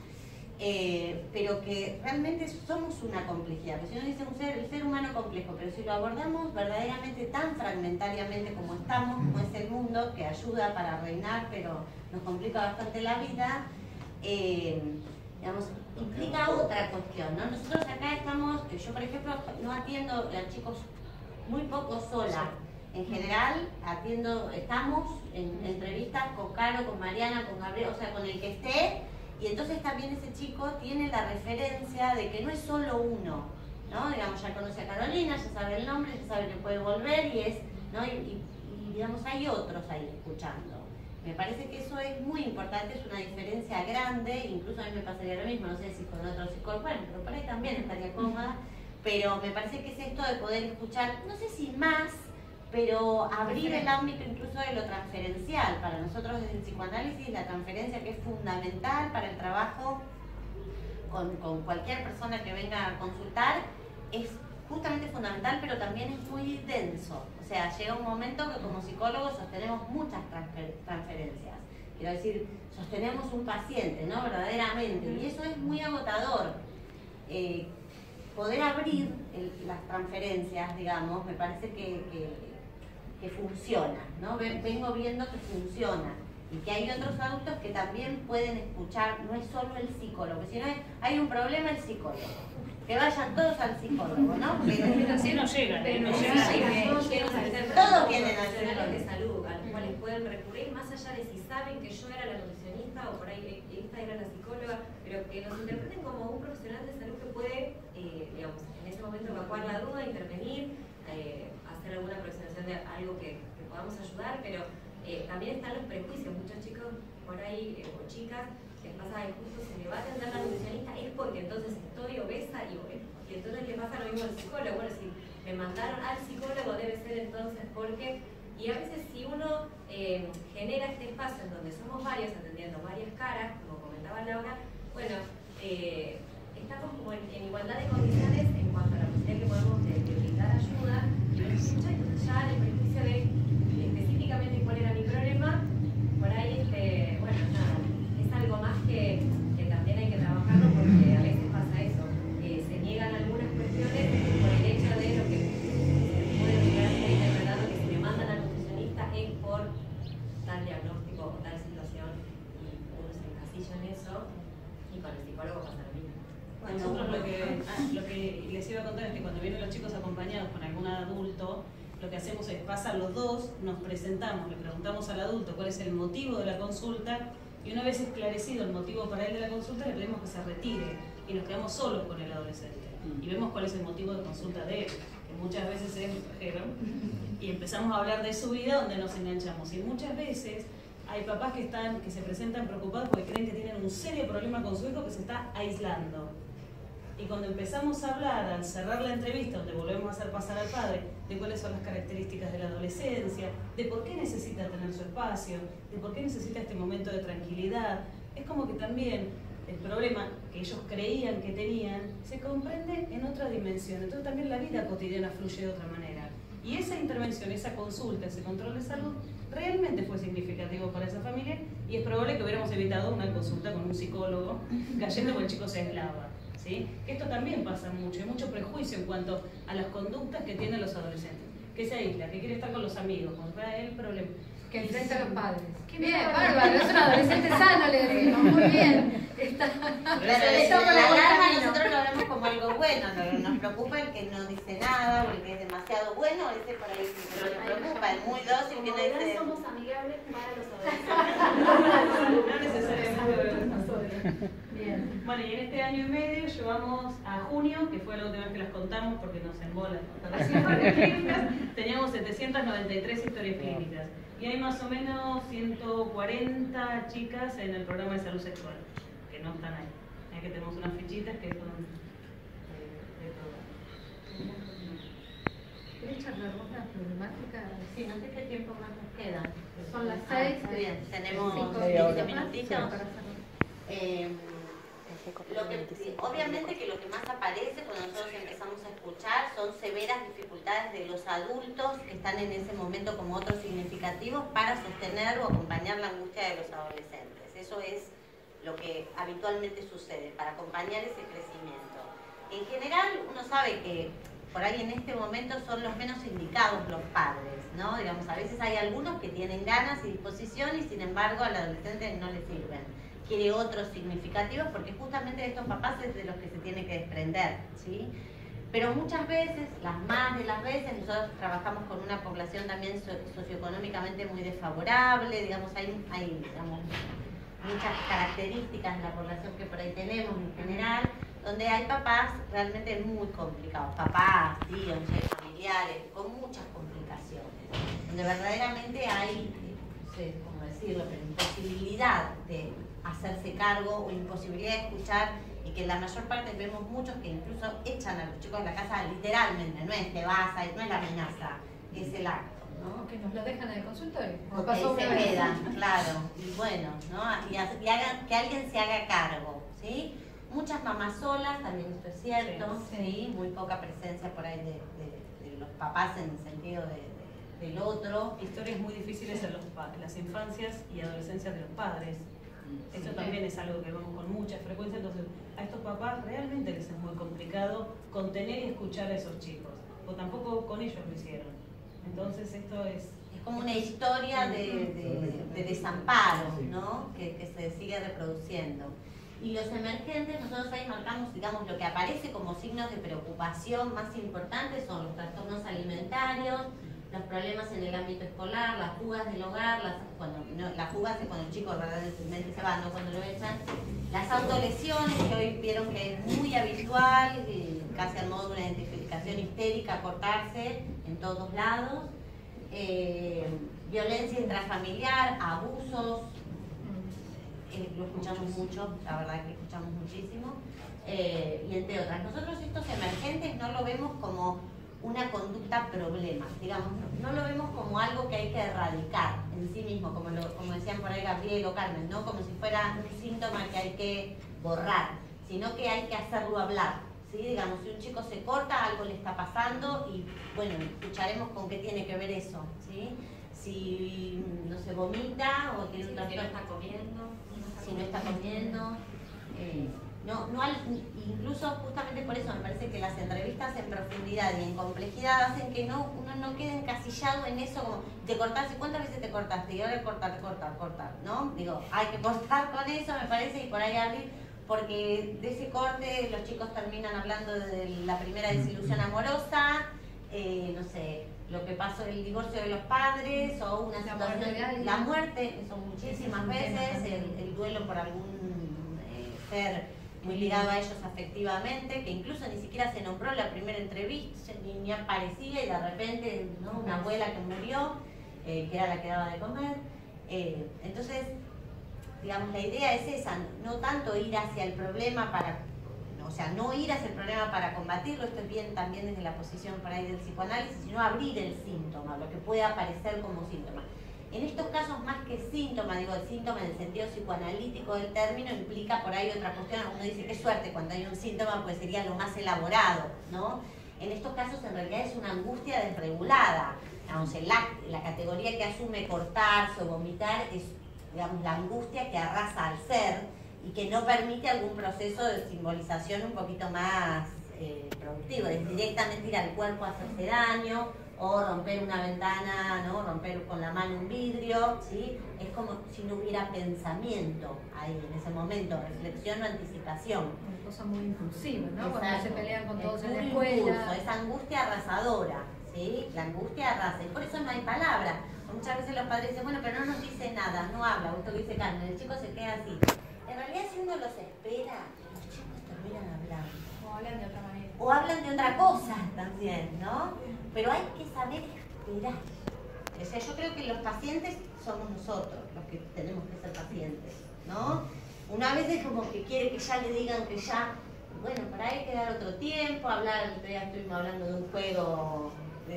pero que realmente somos una complejidad. Porque si uno dice el ser humano complejo, pero si lo abordamos verdaderamente tan fragmentariamente como estamos, como es el mundo, que ayuda para reinar, pero nos complica bastante la vida, digamos, implica otra cuestión, ¿no? Nosotros acá estamos, yo por ejemplo no atiendo a chicos muy poco sola. En general estamos en entrevistas con Caro, con Mariana, con Gabriel, o sea, con el que esté, y entonces también ese chico tiene la referencia de que no es solo uno, ¿no? Digamos, ya conoce a Carolina, ya sabe el nombre, ya sabe que puede volver y es, ¿no? Y digamos, hay otros ahí escuchando. Me parece que eso es muy importante, es una diferencia grande, incluso a mí me pasaría lo mismo, no sé si con otro psicólogo, bueno, pero por ahí también estaría cómoda, pero me parece que es esto de poder escuchar, no sé si más, pero abrir el ámbito incluso de lo transferencial. Para nosotros desde el psicoanálisis, la transferencia, que es fundamental para el trabajo con cualquier persona que venga a consultar, es justamente fundamental, pero también es muy denso. O sea, llega un momento que como psicólogos sostenemos muchas transferencias. Quiero decir, sostenemos un paciente, ¿no? Verdaderamente. Y eso es muy agotador. Poder abrir las transferencias, digamos, me parece que funciona, ¿no? Vengo viendo que funciona. Y que hay otros adultos que también pueden escuchar, no es solo el psicólogo, sino hay un problema el psicólogo. Que vayan todos al psicólogo, ¿no? Así no llegan, todos tienen al profesionales de salud a los cuales pueden recurrir, más allá de si saben que yo era la nutricionista o por ahí esta era la psicóloga, pero que nos interpreten como un profesional de salud que puede, digamos, en ese momento evacuar la duda, intervenir, hacer alguna aproximación de algo que podamos ayudar, pero también están los prejuicios. Muchos chicos por ahí, o chicas, les pasa que justo si me va a atender la nutricionista es porque entonces estoy obesa y entonces le pasa lo mismo al psicólogo. Bueno, si me mandaron al psicólogo debe ser entonces porque... Y a veces si uno genera este espacio en donde somos varios atendiendo varias caras, como comentaba Laura, bueno, estamos como en igualdad de condiciones en cuanto a la posibilidad que podemos de brindar ayuda, y no escucha, entonces ya el prejuicio de específicamente cuál era mi problema, por ahí, bueno, nada, es algo más que también hay que trabajarlo, porque a veces pasa eso, se niegan algunas cuestiones por el hecho de lo que puede llegar a ser interpretado, que si me mandan al nutricionista es por tal diagnóstico o tal situación, y uno se encasilla en eso, y con el psicólogo pasa lo mismo. Nosotros lo que les iba a contar es que cuando vienen los chicos acompañados con algún adulto, lo que hacemos es pasan los dos, nos presentamos, le preguntamos al adulto cuál es el motivo de la consulta, y una vez esclarecido el motivo para él de la consulta, le pedimos que se retire y nos quedamos solos con el adolescente y vemos cuál es el motivo de consulta de él, que muchas veces es mujer, y empezamos a hablar de su vida, donde nos enganchamos. Y muchas veces hay papás que se presentan preocupados porque creen que tienen un serio problema con su hijo que se está aislando. Y cuando empezamos a hablar, al cerrar la entrevista, donde volvemos a hacer pasar al padre, de cuáles son las características de la adolescencia, de por qué necesita tener su espacio, de por qué necesita este momento de tranquilidad, es como que también el problema que ellos creían que tenían se comprende en otra dimensión. Entonces también la vida cotidiana fluye de otra manera. Y esa intervención, esa consulta, ese control de salud, realmente fue significativo para esa familia, y es probable que hubiéramos evitado una consulta con un psicólogo cayendo porque el chico se aislaba. ¿Sí? Esto también pasa mucho, hay mucho prejuicio en cuanto a las conductas que tienen los adolescentes, que se aísla, que quiere estar con los amigos, cuando va el problema. Que enfrenta a los padres. Bien, bárbaro, es un adolescente sano, le decimos, muy bien. La alarma nosotros lo vemos como algo bueno, nos preocupa el que no dice nada, o el que es demasiado bueno, ese por ahí sí nos preocupa, el muy dócil que no dice... somos amigables para los adolescentes. No necesariamente. Bien. Bueno, y en este año y medio llevamos a junio, que fue la última vez que las contamos porque nos embolan las historias clínicas, teníamos 793 historias clínicas. Y hay más o menos 140 chicas en el programa de salud sexual, que no están ahí. Hay que tenemos unas fichitas que son de todo. ¿Querés charlar vos la problemática? Sí, no sé qué tiempo más nos queda. Son las 6. Está bien, tenemos 15 minutitos. Obviamente que lo que más aparece cuando nosotros empezamos a escuchar son severas dificultades de los adultos que están en ese momento como otros significativos para sostener o acompañar la angustia de los adolescentes. Eso es lo que habitualmente sucede, para acompañar ese crecimiento. En general, uno sabe que por ahí en este momento son los menos indicados los padres, ¿no? Digamos, a veces hay algunos que tienen ganas y disposición y sin embargo al adolescente no le sirven. Quiere otros significativos porque justamente de estos papás es de los que se tiene que desprender, ¿sí? Pero muchas veces, las más de las veces, nosotros trabajamos con una población también socioeconómicamente muy desfavorable, digamos, hay digamos, muchas características de la población que por ahí tenemos en general, donde hay papás realmente muy complicados, papás, tíos, familiares, con muchas complicaciones, donde verdaderamente hay, no sé cómo decirlo, pero imposibilidad de hacerse cargo o imposibilidad de escuchar, y que la mayor parte vemos muchos que incluso echan a los chicos de la casa literalmente, no es te vas, no es la amenaza, es el acto, ¿no? Que nos lo dejan en el consultorio. O que se quedan, claro, y bueno, ¿no? Y hagan, que alguien se haga cargo, ¿sí? Muchas mamás solas, también esto es cierto, ¿sí? Muy poca presencia por ahí de los papás en el sentido del otro. Historias muy difíciles en las infancias y adolescencias de los padres. Esto también es algo que vemos con mucha frecuencia, entonces a estos papás realmente les es muy complicado contener y escuchar a esos chicos, o tampoco con ellos lo hicieron. Entonces esto es como una historia de desamparo, ¿no? Que se sigue reproduciendo. Y los emergentes, nosotros ahí marcamos, digamos, lo que aparece como signos de preocupación más importantes son los trastornos alimentarios, los problemas en el ámbito escolar, las fugas del hogar, las fugas es cuando el chico verdaderamente se va, no cuando lo echan, las autolesiones, que hoy vieron que es muy habitual, casi al modo de una identificación histérica, cortarse en todos lados, violencia intrafamiliar, abusos, lo escuchamos mucho, la verdad que escuchamos muchísimo, y entre otras. Nosotros estos emergentes no lo vemos como una conducta problema, digamos, no lo vemos como algo que hay que erradicar en sí mismo, como decían por ahí Gabriel o Carmen, no como si fuera un síntoma que hay que borrar, sino que hay que hacerlo hablar, ¿sí? Digamos, si un chico se corta, algo le está pasando y bueno, escucharemos con qué tiene que ver eso, ¿sí? Si no se vomita o tiene un trastorno, si no está comiendo, incluso justamente por eso me parece que las entrevistas en profundidad y en complejidad hacen que uno no quede encasillado en eso como te cortaste, ¿cuántas veces te cortaste? Y ahora cortar, ¿no? Digo, hay que cortar con eso, me parece, y por ahí abrir, porque de ese corte los chicos terminan hablando de la primera desilusión amorosa, no sé, lo que pasó, el divorcio de los padres o una situación, la muerte, son muchísimas veces, el duelo por algún ser muy ligado a ellos afectivamente, que incluso ni siquiera se nombró en la primera entrevista, ni aparecía, y de repente, ¿no? Una abuela que murió, que era la que daba de comer. Entonces, digamos, la idea es esa, no tanto ir hacia el problema no ir hacia el problema para combatirlo, esto es bien también desde la posición por ahí del psicoanálisis, sino abrir el síntoma, lo que puede aparecer como síntoma. En estos casos, más que síntoma, digo, el síntoma en el sentido psicoanalítico del término implica por ahí otra cuestión. Uno dice, qué suerte, cuando hay un síntoma, pues sería lo más elaborado, ¿no? En estos casos, en realidad, es una angustia desregulada. Digamos, la categoría que asume cortarse o vomitar es, digamos, la angustia que arrasa al ser y que no permite algún proceso de simbolización un poquito más productivo, es directamente ir al cuerpo a hacerse daño, o romper una ventana, ¿no? Romper con la mano un vidrio, ¿sí? Es como si no hubiera pensamiento ahí en ese momento, reflexión o anticipación. Una cosa muy impulsiva, ¿no? Exacto. Cuando se pelean con todos en la Impulso, escuela. esa angustia arrasadora, ¿sí? La angustia arrasa, y por eso no hay palabra. Muchas veces los padres dicen, bueno, pero no nos dice nada, no habla, esto que dice Carmen, el chico se queda así. En realidad, si uno los espera, los chicos terminan hablando. O hablan de otra manera. O hablan de otra cosa también, ¿no? Pero hay que saber esperar. O sea, yo creo que los pacientes somos nosotros los que tenemos que ser pacientes, ¿no? Una vez es como que quiere que ya le digan que ya, bueno, para ahí hay que dar otro tiempo, hablar, ya estuvimos hablando de un juego,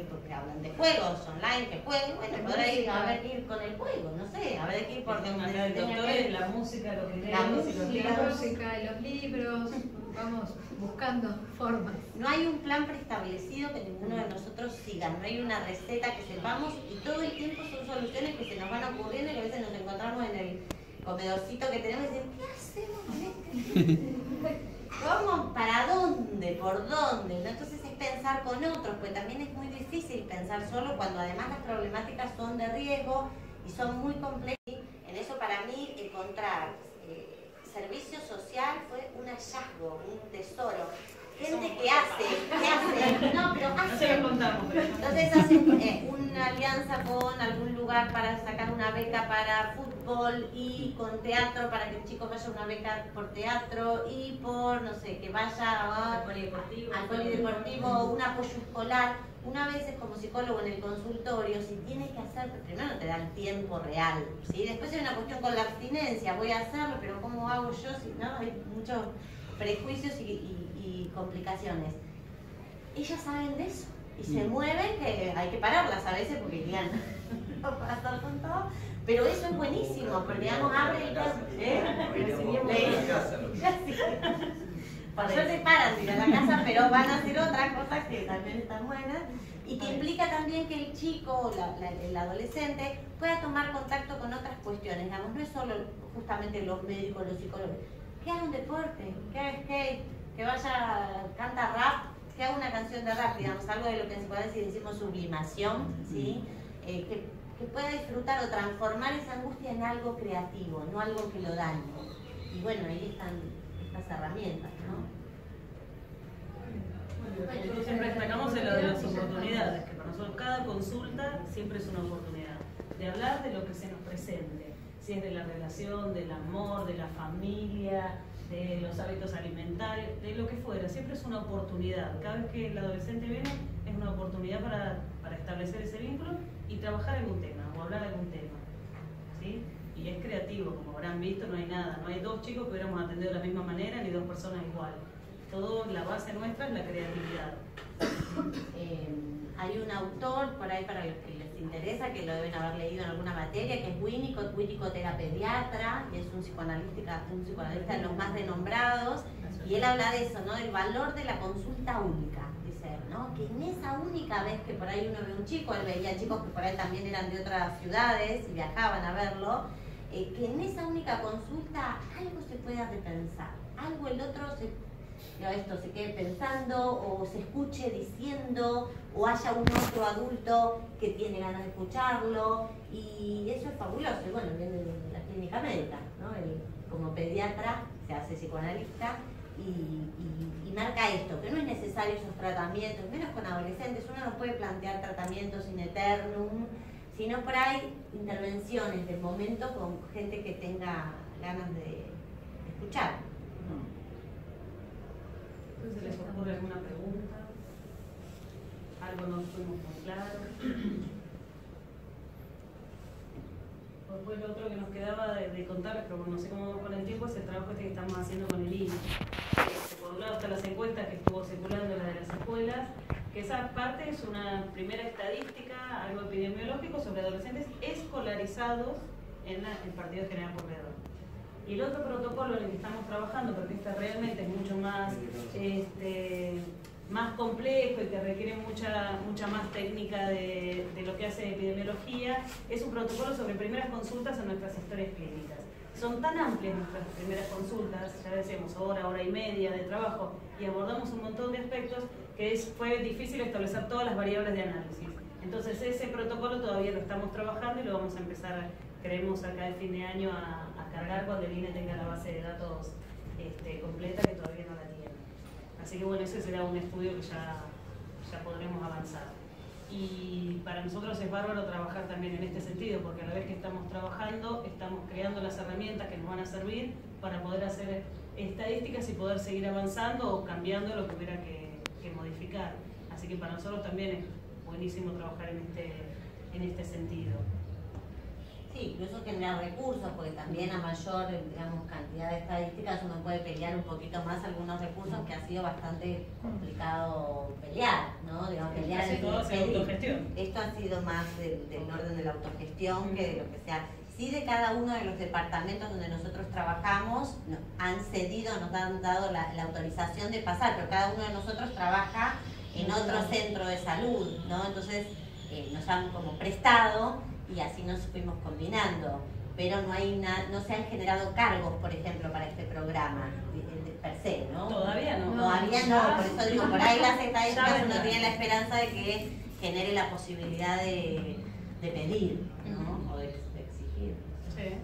porque hablan de juegos online, que jueguen, bueno, podrá ir a ver que ir con el juego, no sé, a ver que ir por donde el doctor, la música, los videos, La música y los libros, vamos buscando formas. No hay un plan preestablecido que ninguno de nosotros siga, no hay una receta que sepamos, y todo el tiempo son soluciones que se nos van ocurriendo y a veces nos encontramos en el comedorcito que tenemos y decimos, ¿qué hacemos con este? ¿Cómo? ¿Para dónde? ¿Por dónde? ¿No? Entonces es pensar con otros, pues también es muy difícil pensar solo cuando además las problemáticas son de riesgo y son muy complejas. En eso para mí encontrar servicio social fue un hallazgo, un tesoro. gente que hace, no, pero No se hace. lo contamos, pero... Entonces hacen una alianza con algún lugar para sacar una beca para fútbol y con teatro para que el chico vaya a una beca por teatro y por, no sé, que vaya Al polideportivo, un apoyo escolar. Una vez es como psicólogo en el consultorio, si tiene que hacer, primero te da el tiempo real, ¿sí? Después hay una cuestión con la abstinencia, voy a hacerlo, pero ¿cómo hago yo? Si no, hay muchos prejuicios y complicaciones. Ellas saben de eso y se mueven, que hay que pararlas a veces porque quedan no pasar con todo, pero eso es buenísimo, porque digamos abre el campo. Por suerte paran de ir a la casa, pero van a hacer otras cosas que también están buenas y que implica también que el chico, el adolescente, pueda tomar contacto con otras cuestiones. Digamos, no es solo justamente los médicos, los psicólogos. Que haga un deporte, que haga skate, que vaya, canta rap, que haga una canción de rap, digamos, algo de lo que en psicoanálisis decimos sublimación, ¿sí? Que pueda disfrutar o transformar esa angustia en algo creativo, no algo que lo dañe. Y bueno, ahí están estas herramientas, ¿no? Nosotros siempre destacamos en lo de las oportunidades, que para nosotros cada consulta siempre es una oportunidad de hablar de lo que se nos presente, si es de la relación, del amor, de la familia, de los hábitos alimentarios, de lo que fuera, siempre es una oportunidad. Cada vez que el adolescente viene es una oportunidad para establecer ese vínculo y trabajar algún tema o hablar algún tema, ¿sí? Y es creativo, como habrán visto, no hay nada, no hay dos chicos que hubiéramos atendido de la misma manera ni dos personas igual. Todo, la base nuestra es la creatividad. Hay un autor por ahí para los que les interesa, que lo deben haber leído en alguna materia, que es Winnicott. Winnicott era pediatra y es un psicoanalista de los más renombrados, y él habla de eso, ¿no? Del valor de la consulta única, dice él, ¿no? Que en esa única vez que por ahí uno ve un chico, él veía chicos que por ahí también eran de otras ciudades y viajaban a verlo, que en esa única consulta algo se pueda repensar, algo el otro se quede pensando o se escuche diciendo o haya un otro adulto que tiene ganas de escucharlo, y eso es fabuloso. Y bueno, viene de la clínica médica, ¿no? Él, como pediatra se hace psicoanalista y marca esto, que no es necesario esos tratamientos, menos con adolescentes. Uno no puede plantear tratamientos in eternum, sino por ahí intervenciones del momento con gente que tenga ganas de escuchar. ¿Se les ocurre alguna pregunta? ¿Algo no fuimos tan claro? Después lo otro que nos quedaba de contarles, pero no sé cómo vamos con el tiempo, es el trabajo que estamos haciendo con el INE. Por un lado están las encuestas que estuvo circulando, la de las escuelas, que esa parte es una primera estadística, algo epidemiológico sobre adolescentes escolarizados en el Partido General Corredor. Y el otro protocolo en el que estamos trabajando, porque este realmente es mucho más, más complejo y que requiere mucha más técnica de lo que hace epidemiología, es un protocolo sobre primeras consultas en nuestras historias clínicas. Son tan amplias nuestras primeras consultas, ya decíamos hora y media de trabajo, y abordamos un montón de aspectos que fue difícil establecer todas las variables de análisis. Entonces ese protocolo todavía lo estamos trabajando y lo vamos a empezar, creemos acá el fin de año, a cargar cuando el INE tenga la base de datos completa, que todavía no la tiene. Así que bueno, ese será un estudio que ya podremos avanzar. Y para nosotros es bárbaro trabajar también en este sentido, porque a la vez que estamos trabajando, estamos creando las herramientas que nos van a servir para poder hacer estadísticas y poder seguir avanzando o cambiando lo que hubiera que modificar. Así que para nosotros también es buenísimo trabajar en este sentido. Sí, incluso generar recursos, porque también a mayor, digamos, cantidad de estadísticas uno puede pelear un poquito más algunos recursos que ha sido bastante complicado pelear, ¿no? Digamos, pelear en autogestión. Esto ha sido más del orden de la autogestión que de lo que sea. Sí, de cada uno de los departamentos donde nosotros trabajamos han cedido, nos han dado la autorización de pasar, pero cada uno de nosotros trabaja en otro centro de salud, ¿no? Entonces nos han como prestado y así nos fuimos combinando, pero no se han generado cargos, por ejemplo, para este programa per se, ¿no? Todavía no. Todavía no, por eso digo, por ahí las estadísticas uno tiene la esperanza de que genere la posibilidad de pedir, ¿no? O de exigir. Sí,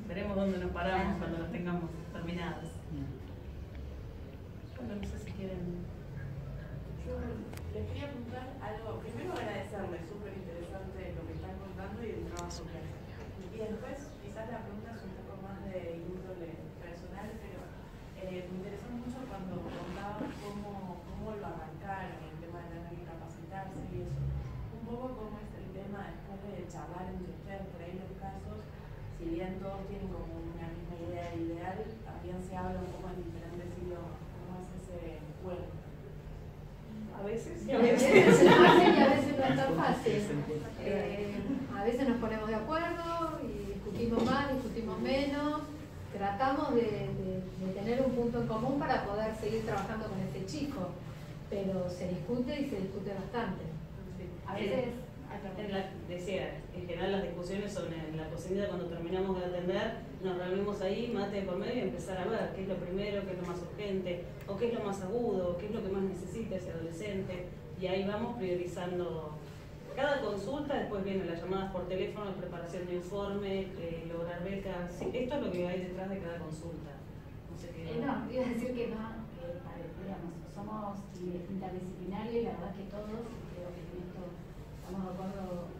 veremos dónde nos paramos cuando las tengamos terminadas. Bueno, no sé si quieren... quería apuntar algo. Primero agradecerle, súper interesante lo que están contando y el trabajo que hacen. Y después, quizás la pregunta es un poco más de índole personal, pero me interesó mucho cuando contaban cómo lo arrancaron, el tema de tener que capacitarse y eso. Un poco cómo es el tema después de charlar entre ustedes, por ahí los casos, si bien todos tienen como una misma idea ideal, también se habla un poco en diferentes idiomas. ¿Cómo es ese juego? A veces y a veces no es tan fácil. A veces nos ponemos de acuerdo y discutimos más, discutimos menos. Tratamos de tener un punto en común para poder seguir trabajando con este chico, pero se discute y se discute bastante. A veces, decía, en general las discusiones son en la cocina cuando terminamos de atender, nos reunimos ahí, mate de por medio y empezar a ver qué es lo primero, qué es lo más urgente, o qué es lo más agudo, qué es lo que más necesita ese adolescente, y ahí vamos priorizando. Cada consulta, después vienen las llamadas por teléfono, preparación de informe, lograr becas. Sí, esto es lo que hay detrás de cada consulta. No sé qué. No, iba a decir que no, digamos, somos interdisciplinarios y la verdad que todos, creo que en esto estamos de acuerdo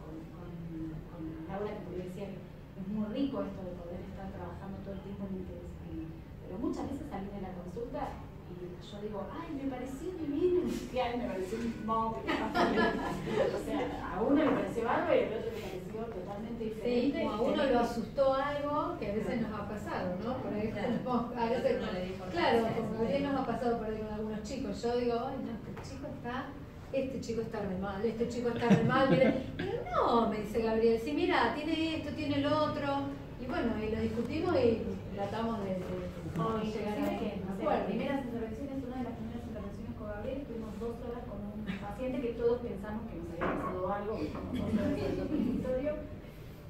con Laura, que decía que es muy rico esto de poder estar trabajando todo el tiempo en interdisciplina. Pero muchas veces salí de la consulta y yo digo, ay, me pareció divino, y ay, me pareció un móvil. O sea, a uno le pareció algo y al otro le pareció totalmente diferente. Sí, o a uno lo asustó algo que a veces nos ha pasado, ¿no? Por ahí, a veces, claro, como a veces nos ha pasado por ahí con algunos chicos. Yo digo, ay, no, este chico está re mal, este chico está re mal. Pero no, me dice Gabriel, sí, mira, tiene esto, tiene lo otro. Y bueno, y lo discutimos y tratamos de llegar a un acuerdo. Primeras intervenciones, una de las primeras intervenciones con Gabriel, estuvimos 2 horas con un paciente que todos pensamos que nos había pasado algo, que estamos 2 horas en el consultorio.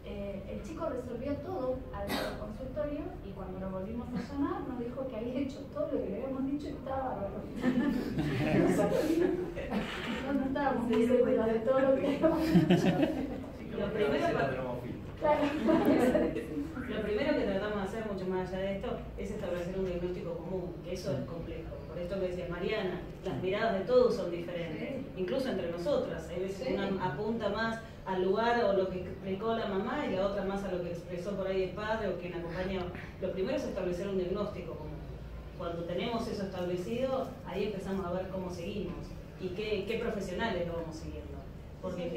El chico resolvió todo al consultorio y cuando lo volvimos a llamar nos dijo que había hecho todo lo que le habíamos dicho y estaba bárbaro. No estábamos muy seguros de todo lo que habíamos dicho. Lo primero que tratamos de hacer, mucho más allá de esto, es establecer un diagnóstico común, que eso es complejo. Por esto que decía Mariana, las miradas de todos son diferentes, incluso entre nosotras. Hay veces una apunta más al lugar o lo que explicó la mamá y la otra más a lo que expresó por ahí el padre o quien acompañó. Lo primero es establecer un diagnóstico común. Cuando tenemos eso establecido, ahí empezamos a ver cómo seguimos y qué profesionales lo vamos siguiendo. Porque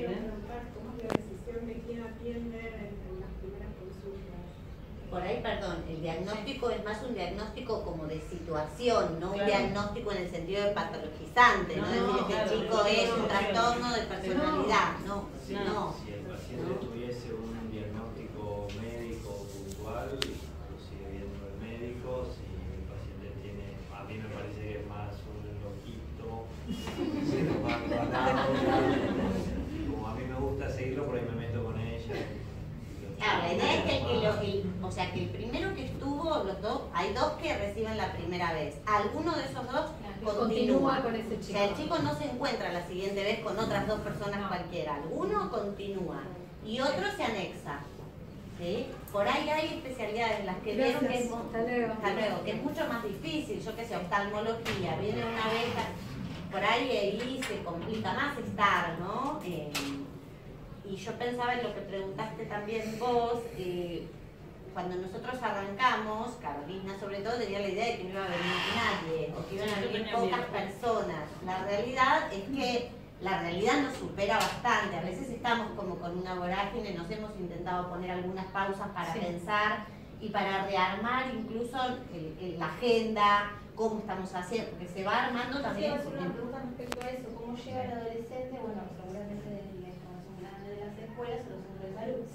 ¿cómo es la decisión de quién atiende en las primeras consultas? Por ahí, perdón, el diagnóstico es más un diagnóstico como de situación, no un diagnóstico en el sentido de patologizante, no decir que el chico es un trastorno de personalidad, no. Si el paciente tuviese un diagnóstico médico puntual, lo sigue viendo el médico. Si el paciente tiene, a mí me parece que es más un loquito, se lo va como a mí me gusta seguirlo, por ahí me meto con ella. Claro, la idea es que el primero que estuvo, hay 2 que reciben la primera vez. Alguno de esos 2 continúa con ese chico. O sea, el chico no se encuentra la siguiente vez con otras 2 personas cualquiera. Alguno continúa y otro se anexa. ¿Sí? Por ahí hay especialidades en las que veo que es, que es mucho más difícil. Yo qué sé, oftalmología, viene una vez, por ahí se complica más estar, ¿no? Y yo pensaba en lo que preguntaste también vos, cuando nosotros arrancamos, Carolina sobre todo tenía la idea de que no iba a venir nadie, o que iban a venir pocas personas. La realidad es que la realidad nos supera bastante. A veces estamos como con una vorágine, nos hemos intentado poner algunas pausas para pensar y para rearmar incluso la agenda, cómo estamos haciendo, porque se va armando también. Quiero hacer una pregunta respecto a eso, ¿cómo llega el adolescente? Bueno, seguramente las escuelas o los centros de salud.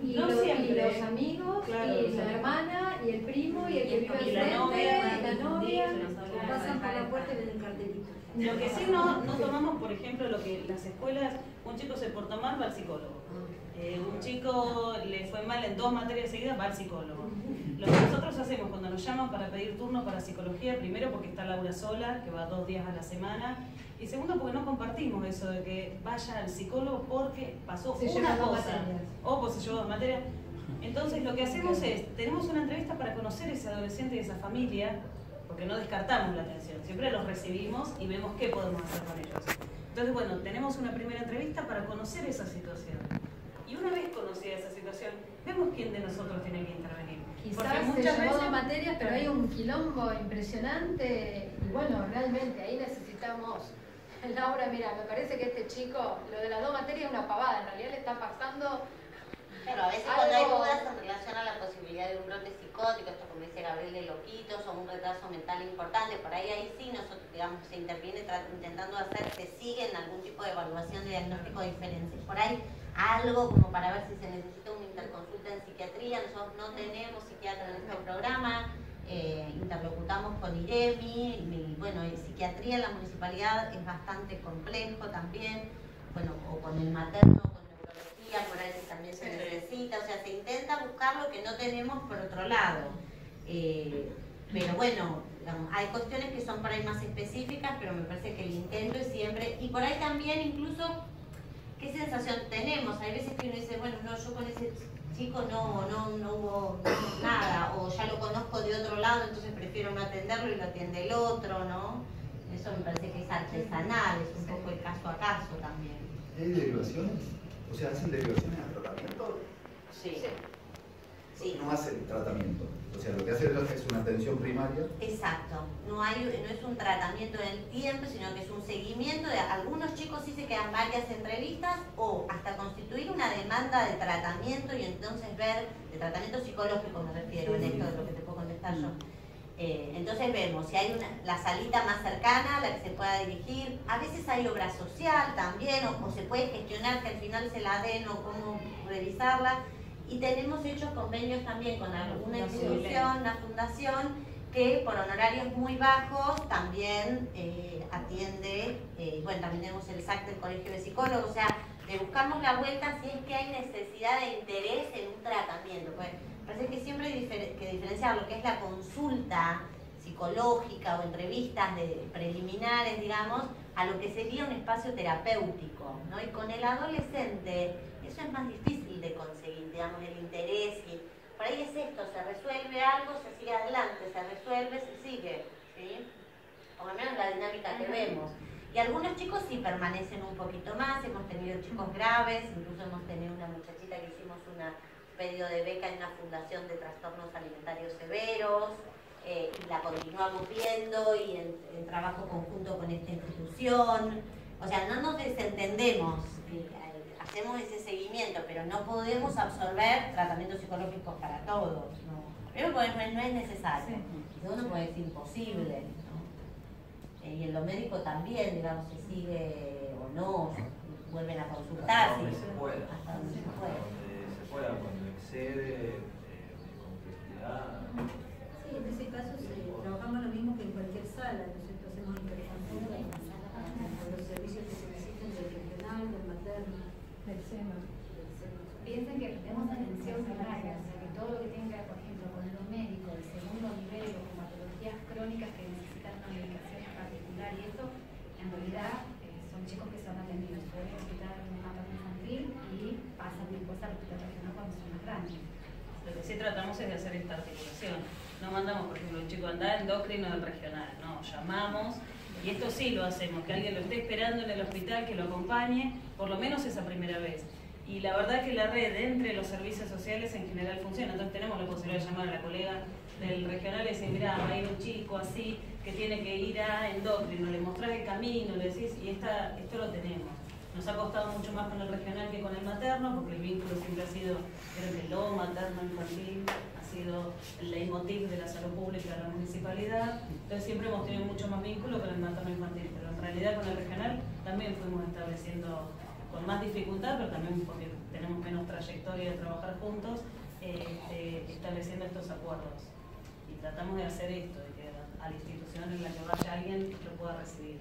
Y los amigos, y la hermana, y el primo, y el que vive al frente, la novia, pasan por la puerta y ven el cartelito. Lo que sí no tomamos, por ejemplo, lo que las escuelas, un chico se portó mal, va al psicólogo. Un chico le fue mal en 2 materias seguidas, va al psicólogo. Lo que nosotros hacemos cuando nos llaman para pedir turno para psicología, primero porque está Laura sola, que va 2 días a la semana, y segundo porque no compartimos eso de que vaya al psicólogo porque pasó una cosa, o pues se llevó 2 materias. Entonces lo que hacemos es, tenemos una entrevista para conocer a ese adolescente y esa familia, porque no descartamos la atención, siempre los recibimos y vemos qué podemos hacer con ellos. Entonces, bueno, tenemos una primera entrevista para conocer esa situación. Y una vez conocida esa situación, vemos quién de nosotros tiene que intervenir. Quizás se llevó 2 materias, pero hay un quilombo impresionante. Y bueno, realmente ahí necesitamos... Laura, mira, me parece que este chico, lo de las 2 materias es una pavada, en realidad le está pasando... Claro, a veces cuando hay dudas en relación a la posibilidad de un brote psicótico, esto como dice Gabriel, de loquitos o un retraso mental importante, por ahí sí nosotros, digamos, se interviene intentando hacer, se sigue en algún tipo de evaluación de diagnóstico diferente. Por ahí algo como para ver si se necesita una interconsulta en psiquiatría, nosotros no tenemos psiquiatra en este programa, interlocutamos con IREMI, y bueno, psiquiatría en la municipalidad es bastante complejo también, bueno, o con el materno, por ahí también se necesita, o sea, se intenta buscar lo que no tenemos por otro lado. Pero bueno, digamos, hay cuestiones que son por ahí más específicas, pero me parece que el intento es siempre, y por ahí también incluso, ¿qué sensación tenemos? Hay veces que uno dice, bueno, no, yo con ese chico no hubo nada, o ya lo conozco de otro lado, entonces prefiero no atenderlo y lo atiende el otro, ¿no? Eso me parece que es artesanal, es un poco el caso a caso también. ¿Hay derivaciones? O sea, ¿hacen derivaciones a tratamiento? Sí. Sí. No hacen tratamiento. O sea, lo que hacen es una atención primaria. Exacto. No es un tratamiento en el tiempo, sino que es un seguimiento de algunos chicos sí se quedan varias entrevistas o hasta constituir una demanda de tratamiento y entonces ver, de tratamiento psicológico me refiero, en esto de lo que te puedo contestar yo. Entonces vemos si hay la salita más cercana a la que se pueda dirigir. A veces hay obra social también, o se puede gestionar que al final se la den o cómo revisarla. Y tenemos hechos convenios también con alguna institución, una fundación, que por honorarios muy bajos también atiende, bueno, también tenemos el SAC del Colegio de Psicólogos, o sea, le buscamos la vuelta si es que hay necesidad de interés en un tratamiento. Pues, parece que siempre hay que diferenciar lo que es la consulta psicológica o entrevistas preliminares, digamos, a lo que sería un espacio terapéutico, ¿no? Y con el adolescente eso es más difícil de conseguir, digamos, el interés. Y por ahí es esto, se resuelve algo, se sigue adelante, se resuelve, se sigue, ¿sí? Por lo menos la dinámica que vemos. Y algunos chicos sí permanecen un poquito más, hemos tenido chicos graves, incluso hemos tenido una muchachita que hicimos un pedido de beca en una fundación de trastornos alimentarios severos, y la continuamos viendo y en trabajo conjunto con esta institución. O sea, no nos desentendemos, hacemos ese seguimiento, pero no podemos absorber tratamientos psicológicos para todos, ¿no? Primero porque no es necesario, segundo porque es imposible, ¿no? Y en lo médico también, digamos, se sigue o no, vuelven a consultar. Hasta donde se pueda. Hasta donde se pueda. Se pueda, cuando excede complejidad. Sí, en ese caso trabajamos lo mismo que en cualquier sala, nosotros hacemos interconsulta con los servicios que se necesitan del regional, del materno, del SEMA. Piensen que tenemos atención primaria, o sea que todo lo que tiene que ver, por ejemplo, con los médicos de segundo nivel o con patologías crónicas que necesitan una medicación en particular, y eso en realidad son chicos que son atendidos por el hospital materno infantil y pasan después al hospital regional cuando son más grandes. Lo que sí tratamos es de hacer esta articulación. No mandamos, por ejemplo, un chico a andar endocrino del regional, no, llamamos, y esto sí lo hacemos, que alguien lo esté esperando en el hospital, que lo acompañe, por lo menos esa primera vez. Y la verdad que la red entre los servicios sociales en general funciona, entonces tenemos la posibilidad de llamar a la colega del regional y decir, mirá, va a ir un chico así que tiene que ir a endocrino, le mostrás el camino, le decís, y esto lo tenemos. Nos ha costado mucho más con el regional que con el materno, porque el vínculo siempre ha sido, creo que lo materno infantil ha sido el leitmotiv de la salud pública de la municipalidad, entonces siempre hemos tenido mucho más vínculo con el materno infantil, pero en realidad con el regional también fuimos estableciendo, con más dificultad, pero también porque tenemos menos trayectoria de trabajar juntos, estableciendo estos acuerdos. Y tratamos de hacer esto, de que a la institución en la que vaya alguien lo pueda recibir.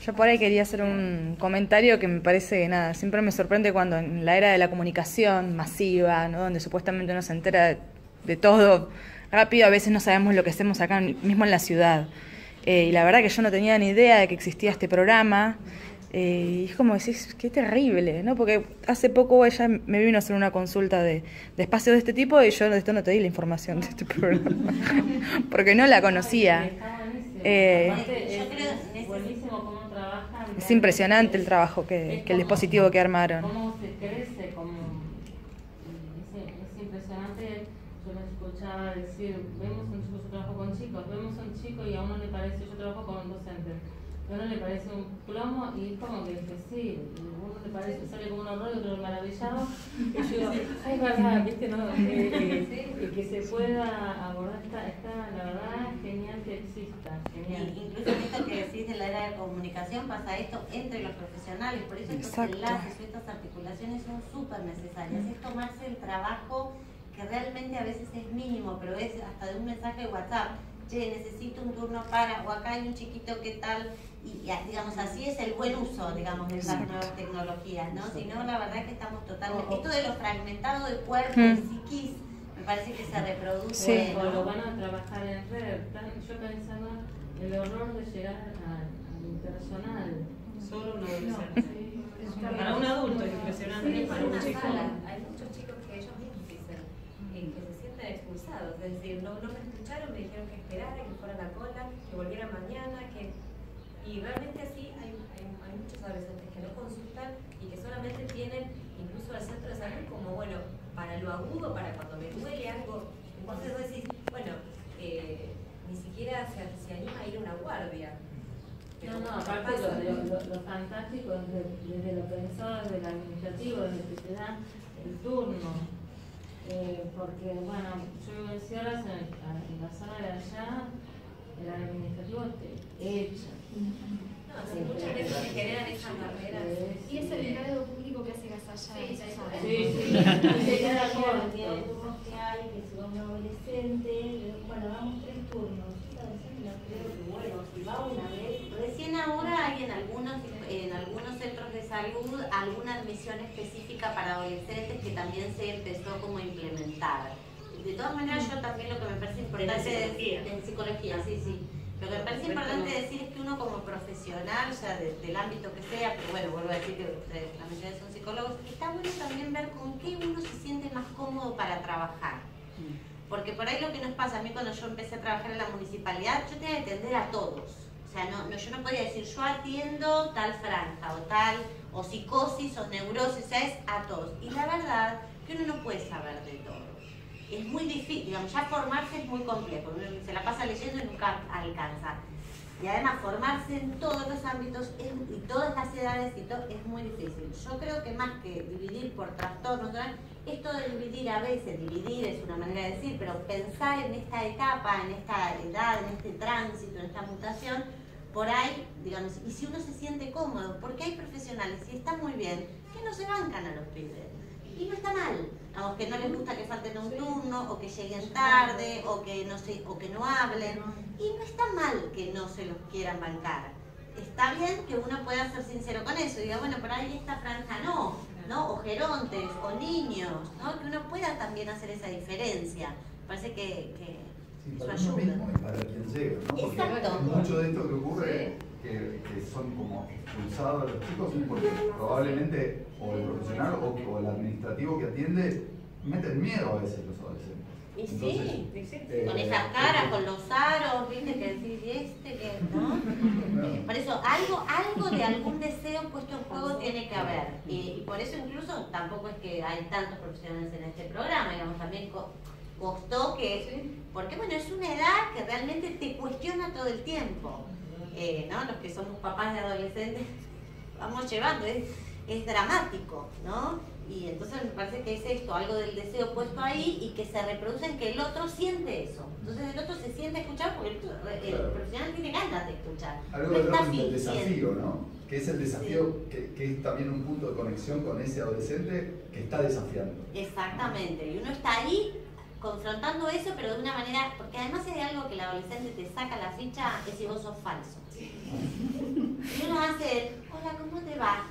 Yo por ahí quería hacer un comentario que me parece que nada, siempre me sorprende cuando en la era de la comunicación masiva, ¿no? Donde supuestamente uno se entera de todo rápido, a veces no sabemos lo que hacemos acá mismo en la ciudad. Y la verdad que yo no tenía ni idea de que existía este programa. Y es como decís, qué terrible, ¿no? Porque hace poco ella me vino a hacer una consulta de espacios de este tipo y yo de esto no te di la información de este programa, porque no la conocía. Es impresionante el trabajo que el dispositivo que armaron. ¿Cómo se crece? Es impresionante. Yo me escuchaba decir, yo trabajo con chicos, vemos a un chico y a uno le parece, yo trabajo con un docente, a uno le parece un plomo y es como que sí, a uno le parece, sale como un horror y otro maravillado. Y yo digo, es verdad, ¿viste? ¿No? Que se pueda abordar, la verdad, genial que exista. Genial. Incluso en esto que decís de la era de comunicación pasa esto entre los profesionales, por eso estos enlaces o estas articulaciones son súper necesarias. Es tomarse el trabajo que realmente a veces es mínimo, pero es hasta de un mensaje de WhatsApp. Che, necesito un turno para, o acá hay un chiquito que tal, y digamos, así es el buen uso, digamos, de esas nuevas tecnologías, ¿no? Si no, la verdad es que estamos totalmente... Esto de lo fragmentado de cuerpo, de psiquis, me parece que se reproduce. O lo van a trabajar en red. Yo pensaba el horror de llegar al impersonal. Solo un adolescente. Para un adulto es impresionante, para un chico. Hay muchos chicos que ellos mismos dicen que se sienten expulsados, es decir, no me escucharon, me dijeron que esperara, que fuera a la cola, que volviera mañana, y realmente así hay muchos adolescentes que no consultan y que solamente tienen incluso al centro de salud como, bueno, para lo agudo, para cuando me duele algo. Entonces vos decís, bueno, ni siquiera se anima a ir a una guardia. No, aparte lo fantástico desde lo pensado, desde el administrativo, desde que te da el turno. Porque, bueno, yo vivo en Sierras, en la zona de allá, el administrativo te echa. No, sí, muchas veces se generan esas barreras. Y es el empleado público que hace gasalla. Sí. Cada cantidad de turnos que hay, que si va un adolescente, bueno, vamos 3 turnos. Creo que bueno, si va una vez. Recién ahora hay en algunos centros de salud alguna admisión específica para adolescentes que también se empezó como a implementar. De todas maneras, yo también lo que me parece importante decir, en psicología, sí. Lo que me parece importante decir es que uno como profesional, o sea, del ámbito que sea, pero bueno, vuelvo a decir que ustedes, la mayoría son psicólogos, está bueno también ver con qué uno se siente más cómodo para trabajar. Porque por ahí lo que nos pasa, a mí cuando yo empecé a trabajar en la municipalidad, yo tenía que atender a todos. O sea, yo no podía decir, yo atiendo tal franja, o psicosis, o neurosis, o sea, es a todos. Y la verdad que uno no puede saber de todo. Es muy difícil, digamos, ya formarse es muy complejo, uno se la pasa leyendo y nunca alcanza. Y además formarse en todos los ámbitos y todas las edades y todo, es muy difícil. Yo creo que más que dividir por trastornos, ¿no? Esto de dividir a veces, dividir es una manera de decir, pero pensar en esta etapa, en esta edad, en este tránsito, en esta mutación, por ahí, digamos, y si uno se siente cómodo, porque hay profesionales, y está muy bien, que no se bancan a los pibes. Y no está mal, digamos, que no les gusta que falten un turno, o que lleguen tarde, o que no hablen. Y no está mal que no se los quieran bancar. Está bien que uno pueda ser sincero con eso, y diga, bueno, por ahí esta franja no, o gerontes, o niños, ¿no? Que uno pueda también hacer esa diferencia. Parece que eso ayuda. Mismo y para quien llega, ¿no? Porque exacto. Mucho de esto que ocurre, que son como expulsados los chicos, es porque probablemente o el profesional o el administrativo que atiende meten miedo a veces los adolescentes. Y entonces, sí, con esas caras, con los aros, viste, que decís, que ¿no? Por eso, algo de algún deseo puesto en juego tiene que haber. Y por eso incluso tampoco es que hay tantos profesionales en este programa, digamos, también costó que, porque bueno, es una edad que realmente te cuestiona todo el tiempo, ¿no? Los que somos papás de adolescentes vamos llevando, es dramático, ¿no? Y entonces me parece que es esto, algo del deseo puesto ahí y que se reproduce en que el otro siente eso. Entonces el otro se siente escuchado porque el profesional tiene ganas de escuchar. Algo del desafío, ¿no? Que es el desafío, sí. que es también un punto de conexión con ese adolescente que está desafiando. Exactamente, y uno está ahí confrontando eso, pero de una manera, porque además hay algo que el adolescente te saca la ficha, es si vos sos falso. Y uno hace, hola, ¿cómo te va?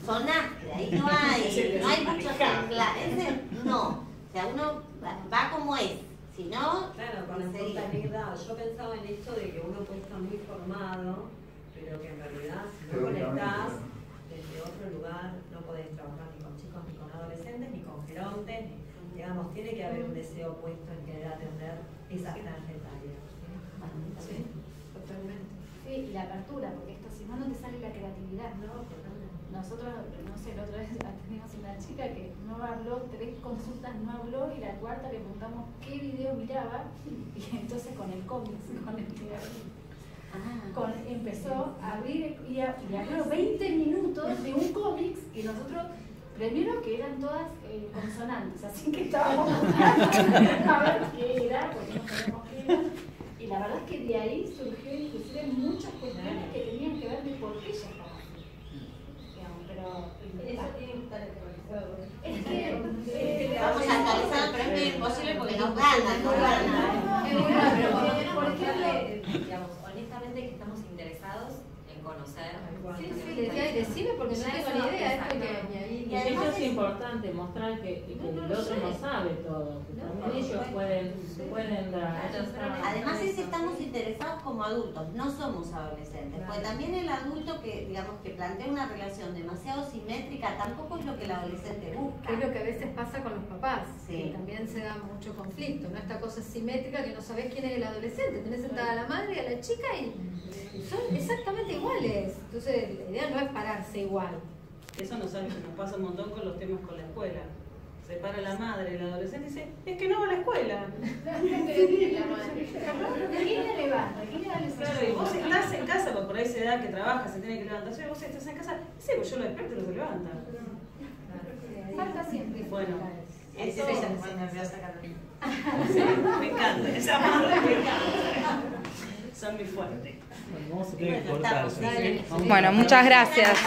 Sonaste, ahí no hay mucho anclaje. No, o sea, uno va como es. Si no, claro, con la espontaneidad. Yo pensaba en esto de que uno puede estar muy formado pero que en realidad si no conectás desde otro lugar, no podés trabajar ni con chicos, ni con adolescentes, ni con gerontes, digamos, tiene que haber un deseo puesto en querer atender esa franja etaria. Sí, totalmente. Sí, y la apertura, porque esto si no, no te sale la creatividad, ¿no? Nosotros, no sé, la otra vez teníamos una chica que no habló, 3 consultas no habló, y la cuarta le preguntamos qué video miraba, y entonces con el cómic, empezó a abrir y habló 20 minutos de un cómic, y nosotros, primero que eran todas consonantes, así que estábamos buscando a ver qué era, porque no sabíamos qué era. Y la verdad es que de ahí surgieron inclusive muchas cuestiones que tenían que ver de por qué ella estaba así. Digamos, pero eso tiene que estar actualizado. Es que vamos a actualizar, pero es medio imposible porque nos ganan, nos ganan. Pero por ejemplo, digamos, honestamente que estamos interesados en conocer. Decime porque no tengo ni idea. Y eso es importante, mostrar que el otro no sabe todo, que también ellos pueden dar. Además es que estamos interesados como adultos, no somos adolescentes, porque también el adulto que, digamos, que plantea una relación demasiado simétrica tampoco es lo que el adolescente busca. Es lo que a veces pasa con los papás, sí, que también se da mucho conflicto, ¿no? Esta cosa simétrica que no sabés quién es el adolescente, tenés sentada a la madre y a la chica y son exactamente iguales. Entonces la idea no es pararse igual. Eso nos pasa un montón con los temas con la escuela. Se para la madre, el adolescente y dice, es que no va a la escuela. ¿De quién le levanta? ¿De quién le da el Claro, y vos estás en casa, porque por ahí se da que trabaja, se tiene que levantarse, y vos estás en casa, sí, pues yo lo despierto y lo se levanta. Falta siempre. Bueno, Eso eso ella me nerviosa, Carolina. Sí, me encanta, esa madre me encanta. Son muy fuertes. Bueno, vamos a tener que cortar. Bueno, muchas gracias.